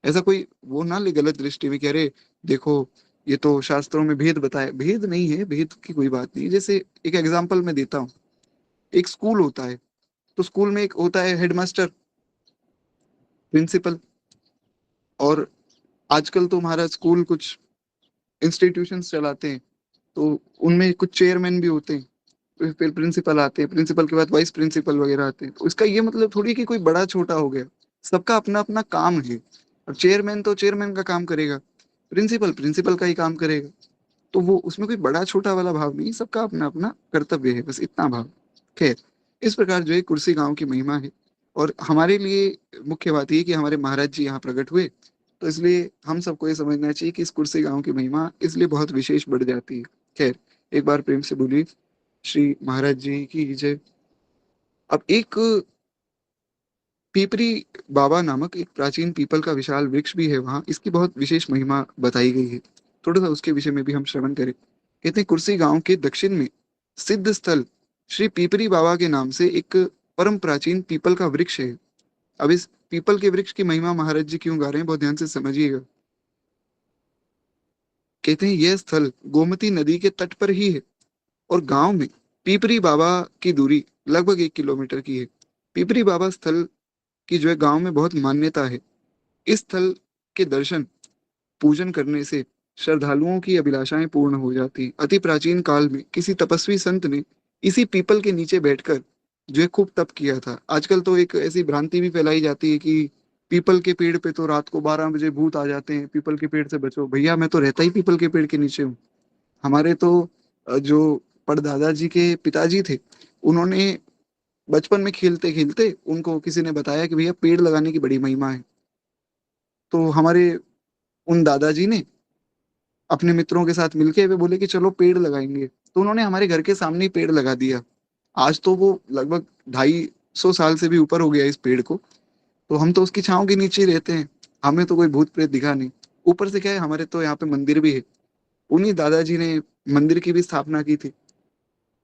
ऐसा कोई वो ना ले गलत दृष्टि में, कह रहे देखो ये तो शास्त्रों में भेद बताए, भेद नहीं है, भेद की कोई बात नहीं है। जैसे एक एग्जांपल मैं देता हूँ, एक स्कूल होता है, तो स्कूल में एक होता है हेडमास्टर, प्रिंसिपल, और आजकल तो हमारा स्कूल कुछ इंस्टीट्यूशंस चलाते हैं, तो उनमें कुछ चेयरमैन भी होते हैं, तो फिर प्रिंसिपल आते हैं, प्रिंसिपल के बाद वाइस प्रिंसिपल वगैरह आते हैं। तो इसका ये मतलब थोड़ी कि कोई बड़ा छोटा हो गया, सबका अपना अपना काम है। और चेयरमैन तो चेयरमैन का काम करेगा, प्रिंसिपल प्रिंसिपल का ही काम करेगा। तो वो उसमें कोई बड़ा छोटा वाला भाव नहीं, सबका अपना अपना कर्तव्य है, बस इतना भाव। खैर, इस प्रकार जो है कुर्सी गांव की महिमा है। और हमारे लिए मुख्य बात ये कि हमारे महाराज जी यहाँ प्रकट हुए, तो इसलिए हम सबको ये समझना चाहिए कि इस कुर्सी गांव की महिमा इसलिए बहुत विशेष बढ़ जाती है। खैर, एक बार प्रेम से बोलिए श्री महाराज जी की जय। अब एक पीपरी बाबा नामक एक प्राचीन पीपल का विशाल वृक्ष भी है वहां, इसकी बहुत विशेष महिमा बताई गई है। थोड़ा सा उसके विषय में भी हम श्रवण करें। कहते हैं कुर्सी गांव के दक्षिण में सिद्ध स्थल श्री पीपरी बाबा के नाम से एक परम प्राचीन पीपल का वृक्ष है। अब इस पीपल के वृक्ष की महिमा महाराज जी क्यों गा रहे हैं, बहुत ध्यान से समझिएगा। कहते हैं यह स्थल गोमती नदी के तट पर ही है, और गांव में पीपरी बाबा की दूरी लगभग 1 किलोमीटर की है। पीपरी बाबा स्थल की जो है गांव में बहुत मान्यता है। इस स्थल के दर्शन पूजन करने से श्रद्धालुओं की अभिलाषाएं पूर्ण हो जाती हैं। अति प्राचीन काल में किसी तपस्वी संत ने इसी पीपल के नीचे बैठकर जो है खूब तप किया था। आजकल तो एक ऐसी भ्रांति भी फैलाई जाती है कि पीपल के पेड़ पे तो रात को 12 बजे भूत आ जाते हैं, पीपल के पेड़ से बचो। भैया मैं तो रहता ही पीपल के पेड़ के नीचे हूँ। हमारे तो जो परदादा जी के पिताजी थे, उन्होंने बचपन में खेलते खेलते उनको किसी ने बताया कि भैया पेड़ लगाने की बड़ी महिमा है। तो हमारे उन दादाजी ने अपने मित्रों के साथ मिलके वे बोले कि चलो पेड़ लगाएंगे, तो उन्होंने हमारे घर के सामने ही पेड़ लगा दिया। आज तो वो लगभग 250 साल से भी ऊपर हो गया इस पेड़ को। तो हम तो उसकी छांव के नीचे ही रहते हैं, हमें तो कोई भूत प्रेत दिखा नहीं। ऊपर से क्या है, हमारे तो यहाँ पे मंदिर भी है, उन्हीं दादाजी ने मंदिर की भी स्थापना की थी।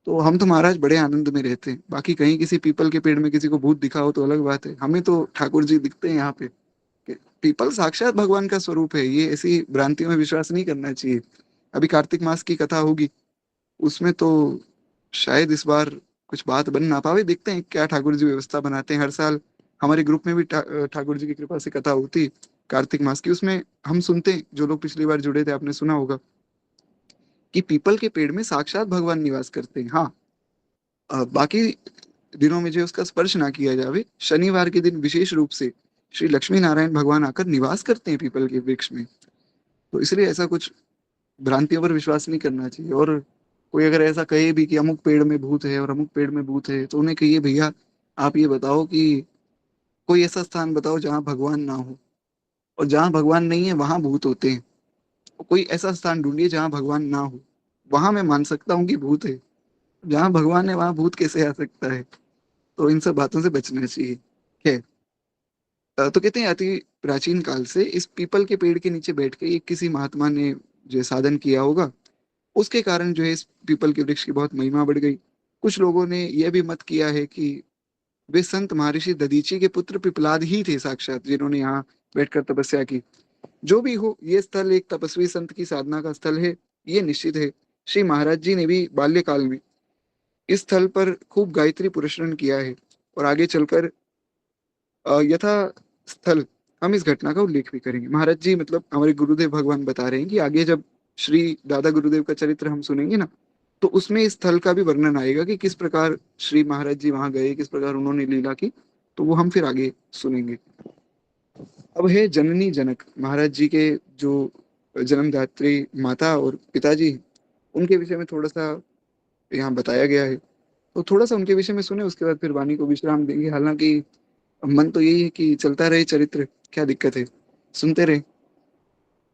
तो हम तो महाराज बड़े आनंद में रहते हैं। बाकी कहीं किसी पीपल के पेड़ में किसी को भूत दिखा हो तो अलग बात है, हमें तो ठाकुर जी दिखते हैं यहाँ पे। पीपल साक्षात भगवान का स्वरूप है, ये ऐसी भ्रांतियों में विश्वास नहीं करना चाहिए। अभी कार्तिक मास की कथा होगी, उसमें तो शायद इस बार कुछ बात बन ना पावे, देखते हैं क्या ठाकुर जी व्यवस्था बनाते हैं। हर साल हमारे ग्रुप में भी ठाकुर जी की कृपा से कथा होती है कार्तिक मास की, उसमें हम सुनते हैं, जो लोग पिछली बार जुड़े थे आपने सुना होगा कि पीपल के पेड़ में साक्षात भगवान निवास करते हैं। हाँ, बाकी दिनों में जो उसका स्पर्श ना किया जावे, शनिवार के दिन विशेष रूप से श्री लक्ष्मी नारायण भगवान आकर निवास करते हैं पीपल के वृक्ष में। तो इसलिए ऐसा कुछ भ्रांतियों पर विश्वास नहीं करना चाहिए। और कोई अगर ऐसा कहे भी कि अमुक पेड़ में भूत है और अमुक पेड़ में भूत है, तो उन्हें कहिए भैया आप ये बताओ कि कोई ऐसा स्थान बताओ जहाँ भगवान ना हो, और जहाँ भगवान नहीं है वहां भूत होते हैं। तो कोई ऐसा स्थान ढूंढिए जहाँ भगवान ना हो, वहां मैं मान सकता हूँ कि भूत है। जहाँ भगवान है वहां भूत कैसे आ सकता है। तो इन सब बातों से बचना चाहिए। खैर, तो कहते हैं अति प्राचीन काल से इस पीपल के पेड़ के नीचे बैठ के एक किसी महात्मा ने जो है साधन किया होगा, उसके कारण जो है इस पीपल के वृक्ष की बहुत महिमा बढ़ गई। कुछ लोगों ने यह भी मत किया है कि वे संत महर्षि दधीची के पुत्र पिपलाद ही थे साक्षात, जिन्होंने यहाँ बैठकर तपस्या की। जो भी हो, ये स्थल एक तपस्वी संत की साधना का स्थल है, ये निश्चित है। श्री महाराज जी ने भी बाल्यकाल में इस स्थल पर खूब गायत्री पुरस्रण किया है। और आगे चलकर यथा स्थल हम इस घटना का उल्लेख भी करेंगे। महाराज जी मतलब हमारे गुरुदेव भगवान बता रहे हैं कि आगे जब श्री दादा गुरुदेव का चरित्र हम सुनेंगे ना, तो उसमें इस स्थल का भी वर्णन आएगा कि किस प्रकार श्री महाराज जी वहां गए, किस प्रकार उन्होंने लीला की। तो वो हम फिर आगे सुनेंगे। अब है जननी जनक, महाराज जी के जो जन्मदात्री माता और पिताजी, उनके विषय में थोड़ा सा यहाँ बताया गया है। तो थोड़ा सा उनके विषय में सुने, उसके बाद फिर वाणी को विश्राम देंगे। हालांकि मन तो यही है कि चलता रहे चरित्र, क्या दिक्कत है, सुनते रहे।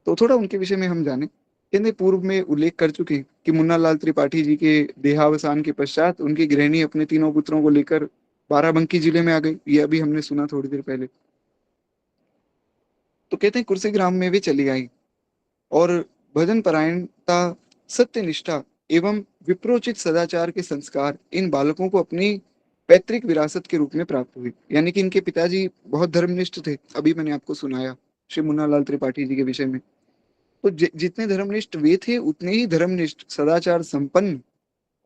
तो थोड़ा उनके विषय में हम जाने। कहते पूर्व में उल्लेख कर चुके हैं कि मुन्ना लाल त्रिपाठी जी के देहावसान के पश्चात उनकी गृहिणी अपने तीनों पुत्रों को लेकर बाराबंकी जिले में आ गई। ये अभी हमने सुना थोड़ी देर पहले। तो कहते हैं कुर्सी ग्राम में वे चली आई, और भजन परायणता, सत्यनिष्ठा एवं विप्रोचित सदाचार के संस्कार इन बालकों को अपनी पैतृक विरासत के रूप में प्राप्त हुई। यानी कि इनके पिताजी बहुत धर्मनिष्ठ थे। अभी मैंने आपको सुनाया श्री मुन्नालाल त्रिपाठी जी के विषय में। तो जितने धर्मनिष्ठ वे थे, उतने ही धर्मनिष्ठ, सदाचार संपन्न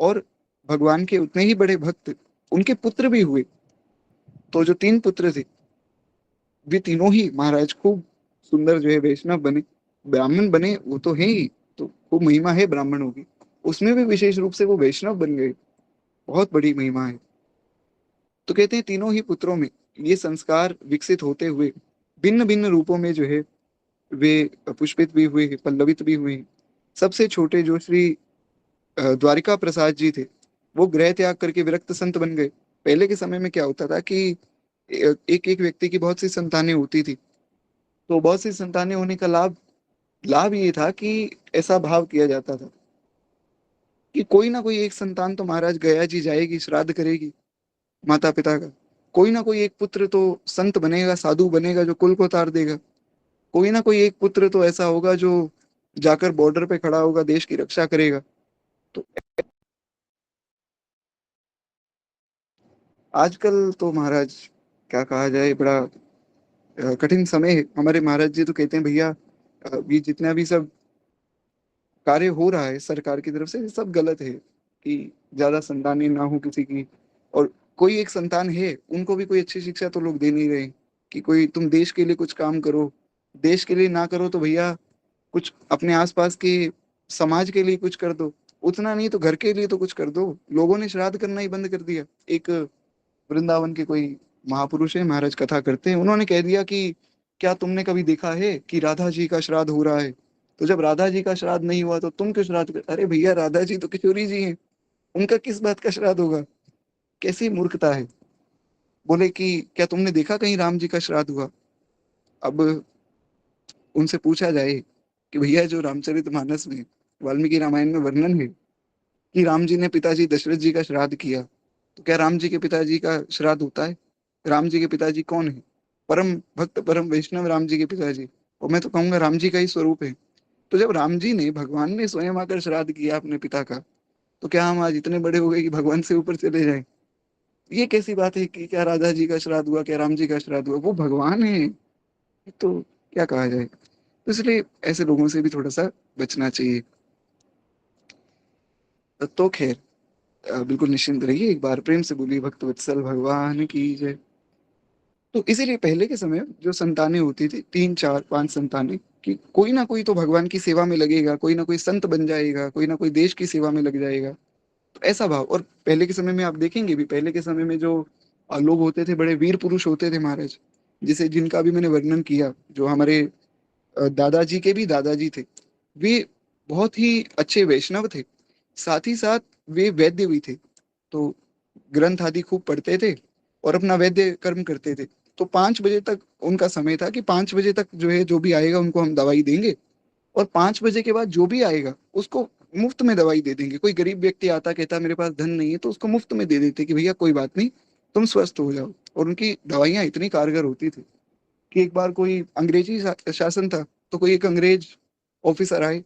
और भगवान के उतने ही बड़े भक्त उनके पुत्र भी हुए। तो जो तीन पुत्र थे, वे तीनों ही महाराज खूब सुंदर जो है वैष्णव बने, ब्राह्मण बने, वो तो है ही। तो खूब महिमा है ब्राह्मणों की, उसमें भी विशेष रूप से वो वैष्णव बन गए। बहुत बड़ी महिमा है। तो कहते हैं तीनों ही पुत्रों में ये संस्कार विकसित होते हुए भिन्न भिन्न रूपों में जो है वे पुष्पित भी हुए हैं, पल्लवित भी हुए हैं। सबसे छोटे जो श्री द्वारिका प्रसाद जी थे, वो गृह त्याग करके विरक्त संत बन गए। पहले के समय में क्या होता था कि एक एक व्यक्ति की बहुत सी संतानें होती थी। तो बहुत सी संतानें होने का लाभ लाभ ये था कि ऐसा भाव किया जाता था कि कोई ना कोई एक संतान तो महाराज गया जी जाएगी, श्राद्ध करेगी माता पिता का। कोई ना कोई एक पुत्र तो संत बनेगा, साधु बनेगा, जो कुल को तार देगा। कोई ना कोई एक पुत्र तो ऐसा होगा जो जाकर बॉर्डर पे खड़ा होगा, देश की रक्षा करेगा। तो आजकल तो महाराज क्या कहा जाए, बड़ा कठिन समय है। हमारे महाराज जी तो कहते हैं भैया, ये जितना भी सब कार्य हो रहा है सरकार की तरफ से, ये सब गलत है कि ज्यादा संतानें ना हो किसी की। और कोई एक संतान है, उनको भी कोई अच्छी शिक्षा तो लोग दे नहीं रहे कि कोई तुम देश के लिए कुछ काम करो। देश के लिए ना करो तो भैया कुछ अपने आसपास के समाज के लिए कुछ कर दो। उतना नहीं तो घर के लिए तो कुछ कर दो। लोगों ने श्राद्ध करना ही बंद कर दिया। एक वृंदावन के कोई महापुरुष है, महाराज कथा करते हैं, उन्होंने कह दिया कि क्या तुमने कभी देखा है कि राधा जी का श्राद्ध हो रहा है? तो जब राधा जी का श्राद्ध नहीं हुआ तो तुम क्यों श्राद्ध कर? अरे भैया, राधा जी तो किशोरी जी हैं, उनका किस बात का श्राद्ध होगा? कैसी मूर्खता है। बोले कि क्या तुमने देखा कहीं राम जी का श्राद्ध हुआ? अब उनसे पूछा जाए कि भैया, जो रामचरितमानस में, वाल्मीकि रामायण में वर्णन है कि राम जी ने पिताजी दशरथ जी का श्राद्ध किया, तो क्या राम जी के पिताजी का श्राद्ध होता है? राम जी के पिताजी कौन है? परम भक्त परम वैष्णव राम जी के पिताजी। और मैं तो कहूंगा राम जी का ही स्वरूप है। तो जब राम जी ने, भगवान ने स्वयं आकर श्राद्ध किया अपने पिता का, तो क्या हम आज इतने बड़े हो गए कि भगवान से ऊपर चले जाएं? ये कैसी बात है कि क्या राधा जी का श्राद्ध हुआ, क्या राम जी का श्राद्ध हुआ? वो भगवान है। तो क्या कहा जाए। तो इसलिए ऐसे लोगों से भी थोड़ा सा बचना चाहिए। तो खैर, बिल्कुल निश्चिंत रहिए। एक बार प्रेम से बोलिए भक्त वत्सल भगवान की जय। तो इसीलिए पहले के समय जो संतानें होती थी, तीन चार पांच संतानें, कि कोई ना कोई तो भगवान की सेवा में लगेगा, कोई ना कोई संत बन जाएगा, कोई ना कोई देश की सेवा में लग जाएगा। तो ऐसा भाव। और पहले के समय में आप देखेंगे भी, पहले के समय में जो लोग होते थे, बड़े वीर पुरुष होते थे महाराज, जिसे जिनका भी मैंने वर्णन किया, जो हमारे दादाजी के भी दादाजी थे, वे बहुत ही अच्छे वैष्णव थे। साथ ही साथ वे वैद्य भी थे। तो ग्रंथ आदि खूब पढ़ते थे और अपना वैद्य कर्म करते थे। तो 5 बजे तक उनका समय था कि 5 बजे तक जो है, जो भी आएगा उनको हम दवाई देंगे, और 5 बजे के बाद जो भी आएगा उसको मुफ्त में दवाई दे देंगे। कोई गरीब व्यक्ति आता, कहता मेरे पास धन नहीं है, तो उसको मुफ्त में दे देते कि भैया कोई बात नहीं, तुम स्वस्थ हो जाओ। और उनकी दवाइयाँ इतनी कारगर होती थी कि एक बार कोई अंग्रेजी शासन था, तो कोई एक अंग्रेज ऑफिसर आए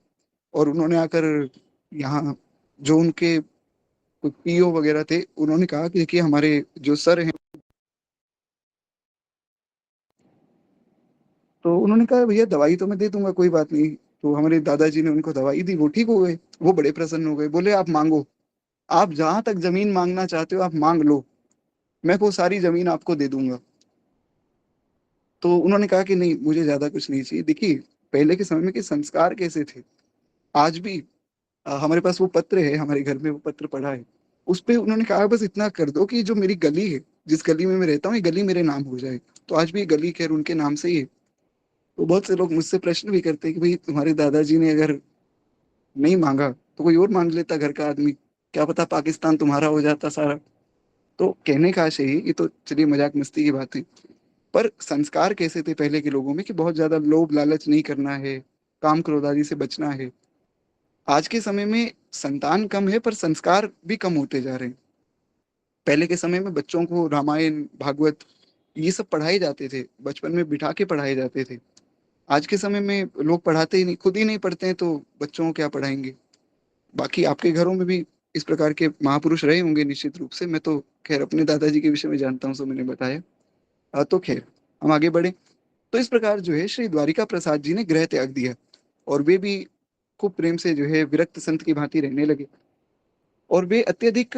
और उन्होंने आकर यहाँ, जो उनके पीओ वगैरह थे, उन्होंने कहा कि देखिए हमारे जो सर हैं तो उन्होंने कहा भैया दवाई तो मैं दे दूंगा, कोई बात नहीं। तो हमारे दादाजी ने उनको दवाई दी, वो ठीक हो गए। वो बड़े प्रसन्न हो गए, बोले आप मांगो, आप जहां तक जमीन मांगना चाहते हो आप मांग लो, मैं वो सारी जमीन आपको दे दूंगा। तो उन्होंने कहा कि नहीं, मुझे ज्यादा कुछ नहीं चाहिए। देखिए पहले के समय में कि संस्कार कैसे थे, आज भी हमारे पास वो पत्र है, हमारे घर में वो पत्र पड़ा है। उस पे उन्होंने कहा बस इतना कर दो कि जो मेरी गली है, जिस गली में मैं रहता हूँ, ये गली मेरे नाम हो जाए। तो आज भी ये गली खैर उनके नाम से ही है। तो बहुत से लोग मुझसे प्रश्न भी करते हैं कि भाई तुम्हारे दादाजी ने अगर नहीं मांगा तो कोई और मांग लेता घर का आदमी, क्या पता पाकिस्तान तुम्हारा हो जाता सारा। तो कहने का आशय ये तो चलिए मजाक मस्ती की बात है। पर संस्कार कैसे थे पहले के लोगों में कि बहुत ज्यादा लोभ लालच नहीं करना है, काम क्रोध आदि से बचना है। आज के समय में संतान कम है पर संस्कार भी कम होते जा रहे हैं। पहले के समय में बच्चों को रामायण भागवत ये सब पढ़ाए जाते थे, बचपन में बिठा के पढ़ाए जाते थे। आज के समय में लोग पढ़ाते ही नहीं, खुद ही नहीं पढ़ते हैं तो बच्चों को क्या पढ़ाएंगे। बाकी आपके घरों में भी इस प्रकार के महापुरुष रहे होंगे निश्चित रूप से, मैं तो खैर अपने दादाजी के विषय में जानता हूँ, सो मैंने बताया। तो खैर हम आगे बढ़े। तो इस प्रकार जो है श्री द्वारिका प्रसाद जी ने गृह त्याग दिया, और वे भी खूब प्रेम से जो है विरक्त संत की भांति रहने लगे। और वे अत्यधिक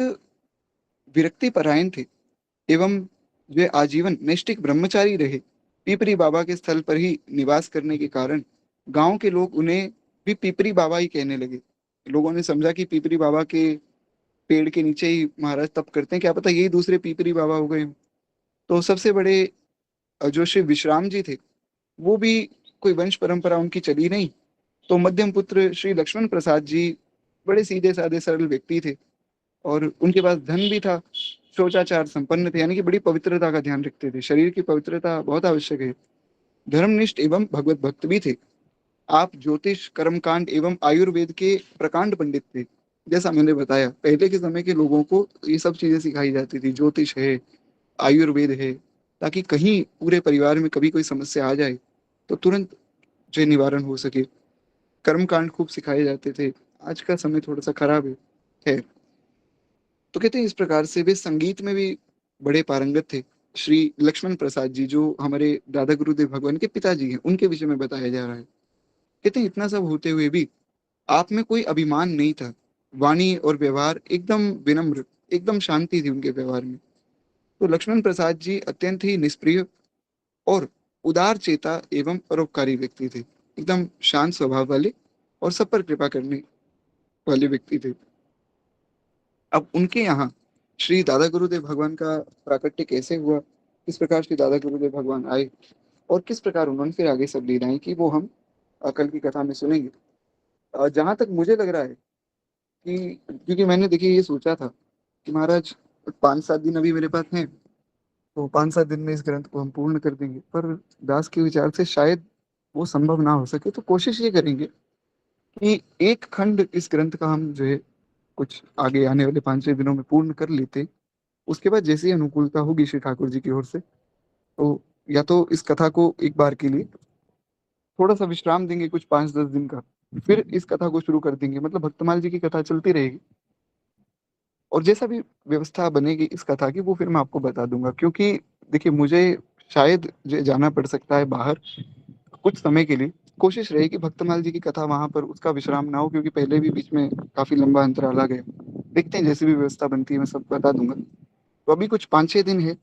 विरक्ति परायण थे, एवं वे आजीवन नैष्ठिक ब्रह्मचारी रहे। पीपरी बाबा के स्थल पर ही निवास करने के कारण गांव के लोग उन्हें भी पीपरी बाबा ही कहने लगे। लोगों ने समझा कि पीपरी बाबा के पेड़ के नीचे ही महाराज तप करते हैं, क्या पता यही दूसरे पीपरी बाबा हो गए हों। तो सबसे बड़े जो श्री विश्राम जी थे, वो भी कोई वंश परंपरा उनकी चली नहीं। तो मध्यम पुत्र श्री लक्ष्मण प्रसाद जी बड़े सीधे साधे सरल व्यक्ति थे, और उनके पास धन भी था, शोचाचार संपन्न थे, यानी कि बड़ी पवित्रता का ध्यान रखते थे। शरीर की पवित्रता बहुत आवश्यक है। धर्मनिष्ठ एवं भगवत भक्त भी थे। आप ज्योतिष कर्मकांड एवं आयुर्वेद के प्रकांड पंडित थे। जैसा मैंने बताया पहले के समय के लोगों को ये सब चीजें सिखाई जाती थी, ज्योतिष है, आयुर्वेद है, ताकि कहीं पूरे परिवार में कभी कोई समस्या आ जाए तो तुरंत जो निवारण हो सके। कर्मकांड खूब सिखाए जाते थे। आज का समय थोड़ा सा खराब है, खैर। तो कहते हैं इस प्रकार से वे संगीत में भी बड़े पारंगत थे। श्री लक्ष्मण प्रसाद जी जो हमारे दादा गुरुदेव भगवान के पिताजी हैं, उनके विषय में बताया जा रहा है। कहते हैं इतना सब होते हुए भी आप में कोई अभिमान नहीं था। वाणी और व्यवहार एकदम विनम्र, एकदम शांति थी उनके व्यवहार में। तो लक्ष्मण प्रसाद जी अत्यंत ही निष्प्रिय और उदार चेता एवं परोपकारी व्यक्ति थे, एकदम शांत स्वभाव वाले और सब पर कृपा करने वाले व्यक्ति थे। अब उनके यहाँ श्री दादा गुरुदेव भगवान का प्राकट्य कैसे हुआ, किस प्रकार श्री दादा गुरुदेव भगवान आए, और किस प्रकार उन्होंने फिर आगे सब लीलाएं की, वो हम कल की कथा में सुनेंगे। जहां तक मुझे लग रहा है कि, क्योंकि मैंने देखिए ये सोचा था कि महाराज 5-7 दिन अभी मेरे पास हैं, तो 5-7 दिन में इस ग्रंथ को हम पूर्ण कर देंगे, पर दास के विचार से शायद वो संभव ना हो सके। तो कोशिश ये करेंगे कि एक खंड इस ग्रंथ का हम जो है कुछ आगे आने वाले 5-6 दिनों में पूर्ण कर लेते। उसके बाद जैसी अनुकूलता होगी श्री ठाकुर जी की ओर से, तो या तो इस कथा को एक बार के लिए थोड़ा सा विश्राम देंगे, कुछ 5-10 दिन का, फिर इस कथा को शुरू कर देंगे। मतलब भक्तमाल जी की कथा चलती रहेगी, और जैसा भी व्यवस्था बनेगी इस कथा की वो फिर मैं आपको बता दूंगा। क्योंकि देखिए मुझे शायद जाना पड़ सकता है बाहर कुछ समय के लिए। कोशिश रहेगी भक्तमाल जी की कथा वहां पर उसका विश्राम ना हो, क्योंकि पहले भी बीच में काफी लंबा अंतराल आ गया। देखते हैं जैसी भी व्यवस्था बनती है मैं सब बता दूंगा। तो अभी कुछ 5-6 दिन है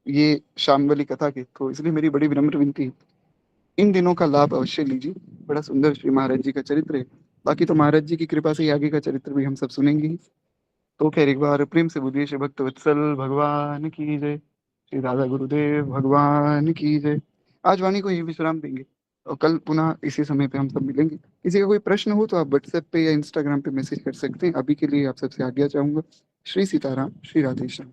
ये शाम वाली कथा के, तो इसलिए मेरी बड़ी विनम्र विनती है, इन दिनों का लाभ अवश्य लीजिए। बड़ा सुंदर श्री महाराज जी का चरित्र है। बाकी तो महाराज जी की कृपा से ही आगे का चरित्र भी हम सब सुनेंगे ही। तो खैर एक बार प्रेम से बोलिए श्री भक्त वत्सल भगवान की जय, श्री राधा गुरुदेव भगवान की जय। आज वाणी को ये विश्राम देंगे, और कल पुनः इसी समय पे हम सब मिलेंगे। किसी का कोई प्रश्न हो तो आप व्हाट्सएप पे या इंस्टाग्राम पे मैसेज कर सकते हैं। अभी के लिए आप सबसे आज्ञा चाहूंगा। श्री सीताराम, श्री राधेश्याम।